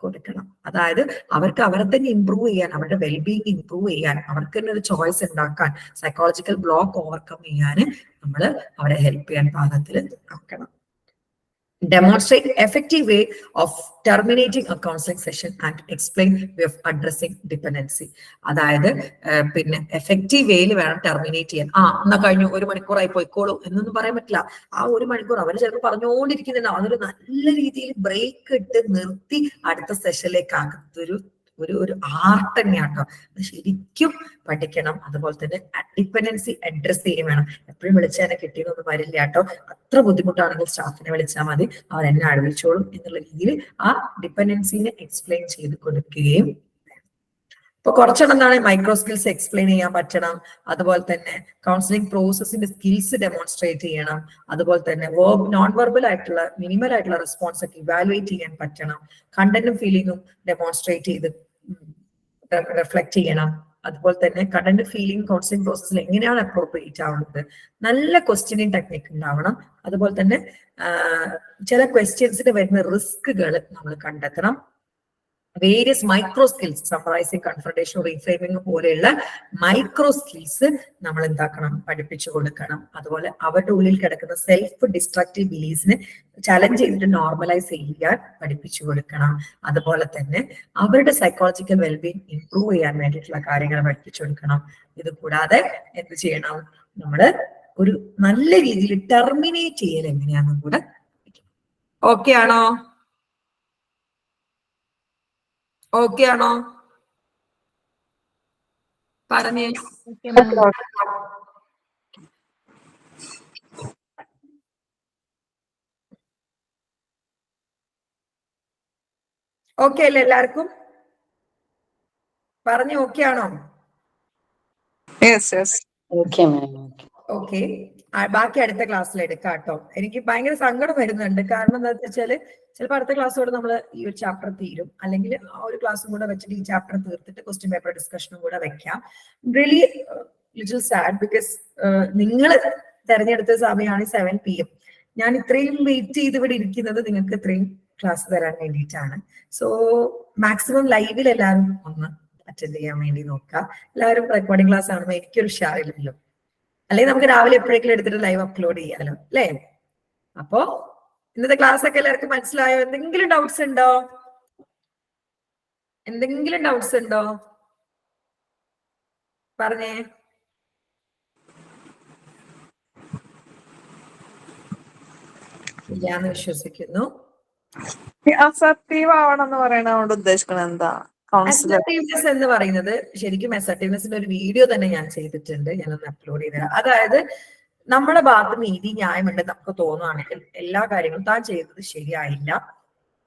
കൊടുക്കണം. അതായത് അവർക്ക് അവരെ തന്നെ ഇംപ്രൂവ് ചെയ്യാൻ, അവരുടെ വെൽബീങ് ഇംപ്രൂവ് ചെയ്യാൻ, അവർക്ക് തന്നെ ഒരു ചോയ്സ് ഉണ്ടാക്കാൻ, സൈക്കോളജിക്കൽ ബ്ലോക്ക് ഓവർകം ചെയ്യാൻ നമ്മൾ അവരെ ഹെൽപ്പ് ചെയ്യാൻ പാകത്തിൽ ആക്കണം. Demonstrate effective way of terminating a counseling session and explain way of addressing dependency. അതായത് പിന്നെ എഫക്റ്റീവ് വേയിൽ വേണം ടെർമിനേറ്റ് ചെയ്യാൻ. എന്നാ കഴിഞ്ഞു, 1 മണിക്കൂറായി പോയിക്കോളൂ എന്നൊന്നും പറയാൻ പറ്റില്ല. ആ 1 മണിക്കൂർ അവർ ചിലപ്പോൾ പറഞ്ഞുകൊണ്ടിരിക്കുന്നുണ്ട്, അതൊരു നല്ല രീതിയിൽ ബ്രേക്ക് ഇട്ട് നിർത്തി അടുത്ത സെഷനിലേക്ക് ആക്കുന്നതൊരു ഒരു ആർട്ട് തന്നെയാണ് കേട്ടോ. അത് ശരിക്കും പഠിക്കണം. അതുപോലെ തന്നെ ഡിപ്പെൻഡൻസി അഡ്രസ് ചെയ്യും വേണം. എപ്പോഴും വിളിച്ചാൽ കിട്ടിയെന്നൊന്നും വരില്ല കേട്ടോ. അത്ര ബുദ്ധിമുട്ടാണെങ്കിൽ സ്റ്റാഫിനെ വിളിച്ചാൽ മതി, അവർ എന്നെ അറിയിച്ചോളും എന്നുള്ള രീതിയിൽ ആ ഡിപ്പെൻഡൻസിനെ എക്സ്പ്ലെയിൻ ചെയ്ത് കൊടുക്കുകയും. ഇപ്പൊ കുറച്ചെണ്ണമാണ് മൈക്രോ സ്കിൽസ് എക്സ്പ്ലെയിൻ ചെയ്യാൻ പറ്റണം. അതുപോലെ തന്നെ കൗൺസിലിംഗ് പ്രോസസ്സിന്റെ സ്കിൽസ് ഡെമോൺസ്ട്രേറ്റ് ചെയ്യണം. അതുപോലെ തന്നെ നോൺ വെർബൽ ആയിട്ടുള്ള മിനിമൽ ആയിട്ടുള്ള റെസ്പോൺസ് ഒക്കെ ഇവാലുവേറ്റ് ചെയ്യാൻ പറ്റണം. കണ്ടന്റും ഫീലിംഗും ഡെമോൺസ്ട്രേറ്റ് ചെയ്ത് റിഫ്ലക്ട് ചെയ്യണം. അതുപോലെ തന്നെ കണ്ടന്റ് ഫീലിംഗ് കൗൺസിലിംഗ് പ്രോസസ്സിൽ എങ്ങനെയാണ് അപ്രോപ്രിയേറ്റ് ആവുന്നത്, നല്ല ക്വസ്റ്റ്യനിങ് ടെക്നിക് ഉണ്ടാവണം. അതുപോലെ തന്നെ ചില ക്വസ്റ്റ്യൻസിന് വരുന്ന റിസ്കുകൾ നമ്മൾ കണ്ടെത്തണം. Various micro skills, summarising, confrontation, reframing പോലെയുള്ള മൈക്രോ സ്കിൽസ് നമ്മൾ എന്താക്കണം, പഠിപ്പിച്ചു കൊടുക്കണം. അതുപോലെ അവരുടെ ഉള്ളിൽ കിടക്കുന്ന സെൽഫ് ഡിസ്ട്രക്റ്റീവ് ബിലീഫ്സിനെ ചലഞ്ച് ചെയ്തിട്ട് നോർമലൈസ് ചെയ്യാൻ പഠിപ്പിച്ചു കൊടുക്കണം. അതുപോലെ തന്നെ അവരുടെ സൈക്കോളജിക്കൽ വെൽബീങ് ഇംപ്രൂവ് ചെയ്യാൻ വേണ്ടിയിട്ടുള്ള കാര്യങ്ങൾ പഠിപ്പിച്ചു കൊടുക്കണം. ഇത് കൂടാതെ എന്ത് ചെയ്യണം, നമ്മള് ഒരു നല്ല രീതിയിൽ ടെർമിനേറ്റ് ചെയ്യൽ എങ്ങനെയാണെന്നും കൂടെ. ഓക്കെ ആണോ? ഓക്കെ ആണോ? പറഞ്ഞേ. ഓക്കെ അല്ലേ എല്ലാവർക്കും? പറഞ്ഞു ഓക്കെ ആണോ? ഓക്കെ, ബാക്കി അടുത്ത ക്ലാസ്സിൽ എടുക്കാം കേട്ടോ. എനിക്ക് ഭയങ്കര സങ്കടം വരുന്നുണ്ട്. കാരണം എന്താ വെച്ചാല് ചിലപ്പോൾ അടുത്ത ക്ലാസ്സോടെ നമ്മൾ ഈ ഒരു ചാപ്റ്റർ തീരും, അല്ലെങ്കിൽ ആ ഒരു ക്ലാസ്സും കൂടെ വെച്ചിട്ട് ഈ ചാപ്റ്റർ തീർത്തിട്ട് ക്വസ്റ്റ്യൻ പേപ്പർ ഡിസ്കഷനും കൂടെ വെക്കാം. റിയലി ലിറ്റിൽ സാഡ്, ബിക്കോസ് നിങ്ങൾ തെരഞ്ഞെടുത്ത സമയമാണ് 7 PM. ഞാൻ ഇത്രയും വെയിറ്റ് ചെയ്ത് ഇവിടെ ഇരിക്കുന്നത് നിങ്ങൾക്ക് ഇത്രയും ക്ലാസ് തരാൻ വേണ്ടിയിട്ടാണ്. സോ മാക്സിമം ലൈവിൽ എല്ലാവരും ഒന്ന് അറ്റൻഡ് ചെയ്യാൻ വേണ്ടി നോക്കുക. എല്ലാവരും റെക്കോർഡിംഗ് ക്ലാസ് ആണെന്ന് എനിക്കൊരു ഷെയറില്ലല്ലോ, അല്ലെങ്കിൽ നമുക്ക് രാവിലെ എപ്പോഴെങ്കിലും എടുത്തിട്ട് ലൈവ് അപ്ലോഡ് ചെയ്യാലോ അല്ലേ? അപ്പോ ഇന്നത്തെ ക്ലാസ് ഒക്കെ എല്ലാവർക്കും മനസ്സിലായോ? എന്തെങ്കിലും ഡൗട്ട്സ് ഉണ്ടോ? എന്തെങ്കിലും ഡൗട്ട്സ് ഉണ്ടോ? പറഞ്ഞേ. ഇല്ലാന്ന് വിശ്വസിക്കുന്നു. അസർട്ടീവ് ആവണം എന്ന് പറയണോണ്ട് ഉദ്ദേശിക്കുന്നത് എന്താ? കൗൺസിലർ അസർട്ടീവ്നെസ് എന്ന് പറയുന്നത് ശരിക്കും അസർട്ടീവ്നെസിന്റെ ഒരു വീഡിയോ തന്നെ ഞാൻ ചെയ്തിട്ടുണ്ട്, ഞാനൊന്ന് അപ്ലോഡ് ചെയ്തുതരാം. അതായത് നമ്മുടെ ഭാഗത്ത് നീതി ന്യായമുണ്ടെന്ന് നമുക്ക് തോന്നുകയാണെങ്കിൽ എല്ലാ കാര്യങ്ങളും താൻ ചെയ്തത് ശരിയായില്ല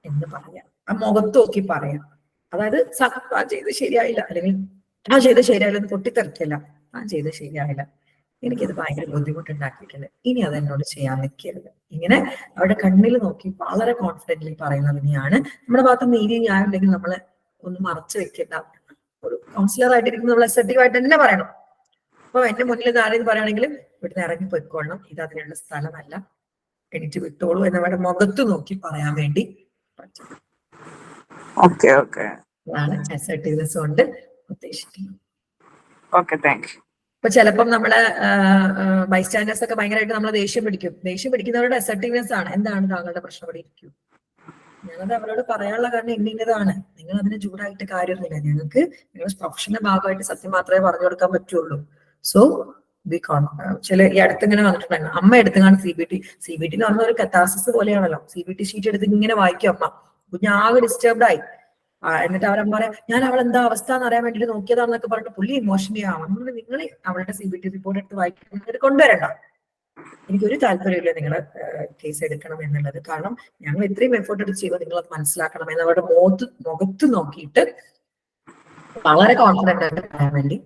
എന്ന് പറയാം, ആ മുഖത്ത് നോക്കി പറയാം. അതായത് താൻ ചെയ്തത് ശരിയായില്ല, അല്ലെങ്കിൽ താൻ ചെയ്തത് ശരിയായില്ല എന്ന് പൊട്ടിത്തെറിക്കില്ല. താൻ ചെയ്തത് ശരിയായില്ല, എനിക്കത് ഭയങ്കര ബുദ്ധിമുട്ടുണ്ടാക്കിയിട്ടുണ്ട്, ഇനി അത് എന്നോട് ചെയ്യാൻ നിൽക്കരുത്. ഇങ്ങനെ അവരുടെ കണ്ണിൽ നോക്കി വളരെ കോൺഫിഡന്റ്ലി പറയുന്നതിനെയാണ് നമ്മുടെ ഭാഗത്ത് നീതി ന്യായം ഉണ്ടെങ്കിൽ നമ്മളെ ഒന്ന് മറച്ചു വെക്കേണ്ട. ഒരു കൗൺസിലർ ആയിട്ടിരിക്കുന്ന നമ്മൾ അസർട്ടീവ് ആയിട്ട് തന്നെ പറയണം. അപ്പൊ എന്റെ മുന്നിൽ ആരെയും പറയുകയാണെങ്കിൽ ഇവിടുന്ന് ഇറങ്ങി പോയിക്കൊള്ളണം, ഇത് അതിനുള്ള സ്ഥലമല്ല, എണീറ്റ് വിട്ടോളൂ എന്നവരുടെ മുഖത്ത് നോക്കി പറയാൻ വേണ്ടി പറ്റും. അതാണ് അസർട്ടീവ്നെസ് കൊണ്ട് ഉദ്ദേശിക്കുന്നത്. Okay, thank U. ഇപ്പൊ ചിലപ്പം നമ്മളെ ബൈസ്റ്റാൻഡേഴ്സ് ഒക്കെ ഭയങ്കരമായിട്ട് നമ്മളെ ദേഷ്യം പിടിക്കും. ദേഷ്യം പിടിക്കുന്നവരുടെ അസർട്ടീവ്നെസ് ആണ്. എന്താണ് താങ്കളുടെ പ്രശ്നം, ഇവിടെ ഇരിക്കൂ. ഞാനത് അവരോട് പറയാനുള്ള കാരണം ഇന്നതാണ്. നിങ്ങൾ അതിന് ചൂടായിട്ട് കാര്യമൊന്നുമില്ല. ഞങ്ങൾക്ക് നിങ്ങളുടെ പ്രൊഫഷന്റെ ഭാഗമായിട്ട് സത്യം മാത്രമേ പറഞ്ഞു കൊടുക്കാൻ പറ്റുള്ളൂ. സോ ബി ചില ഈ അടുത്തിങ്ങനെ വന്നിട്ടുണ്ടായിരുന്നു, അമ്മ എടുത്തുകാണ് CBT എന്ന് പറഞ്ഞ ഒരു കത്താസിസ് പോലെയാണല്ലോ. CBT ഷീറ്റ് എടുത്ത് ഇങ്ങനെ വായിക്കും അമ്മ. കുഞ്ഞാകെ ഡിസ്റ്റർബ്ഡ് ആയി. എന്നിട്ട് അവരമ്മ പറയാം, ഞാൻ അവൾ എന്താ അവസ്ഥ എന്ന് അറിയാൻ വേണ്ടിട്ട് നോക്കിയതാണെന്നൊക്കെ പറഞ്ഞിട്ട് പുള്ളി ഇമോഷണലി ആവാം. നിങ്ങൾ അവളുടെ CBT റിപ്പോർട്ട് എടുത്ത് വായിക്കുന്നത് കൊണ്ടുവരണ്ട. എനിക്കൊരു താല്പര്യമില്ല നിങ്ങൾ കേസ് എടുക്കണം എന്നുള്ളത്. കാരണം ഞങ്ങൾ ഇത്രയും എഫേർട്ട് എടുത്ത് ചെയ്യുമ്പോൾ നിങ്ങൾ അത് മനസ്സിലാക്കണം എന്ന് അവരുടെ മുഖത്ത് നോക്കിയിട്ട് വളരെ കോൺഫിഡന്റ് ആയിട്ട് പറയാൻ വേണ്ടി.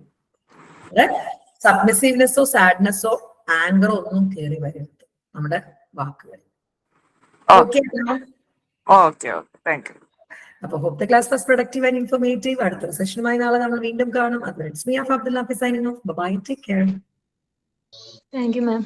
സബ്മിസീവ്നെസ്സോ സാഡ്നെസ്സോ ആങ്കറോ ഒന്നും കയറി വരരുത് നമ്മുടെ വാക്കുകൾ. Okay, thank you. അപ്പൊ hope the class was productive and informative. അടുത്ത സെഷനുമായി നാളെ നമ്മൾ വീണ്ടും കാണും. അത് it's me Abdul Nafi signing off. Bye, take care. Thank you ma'am.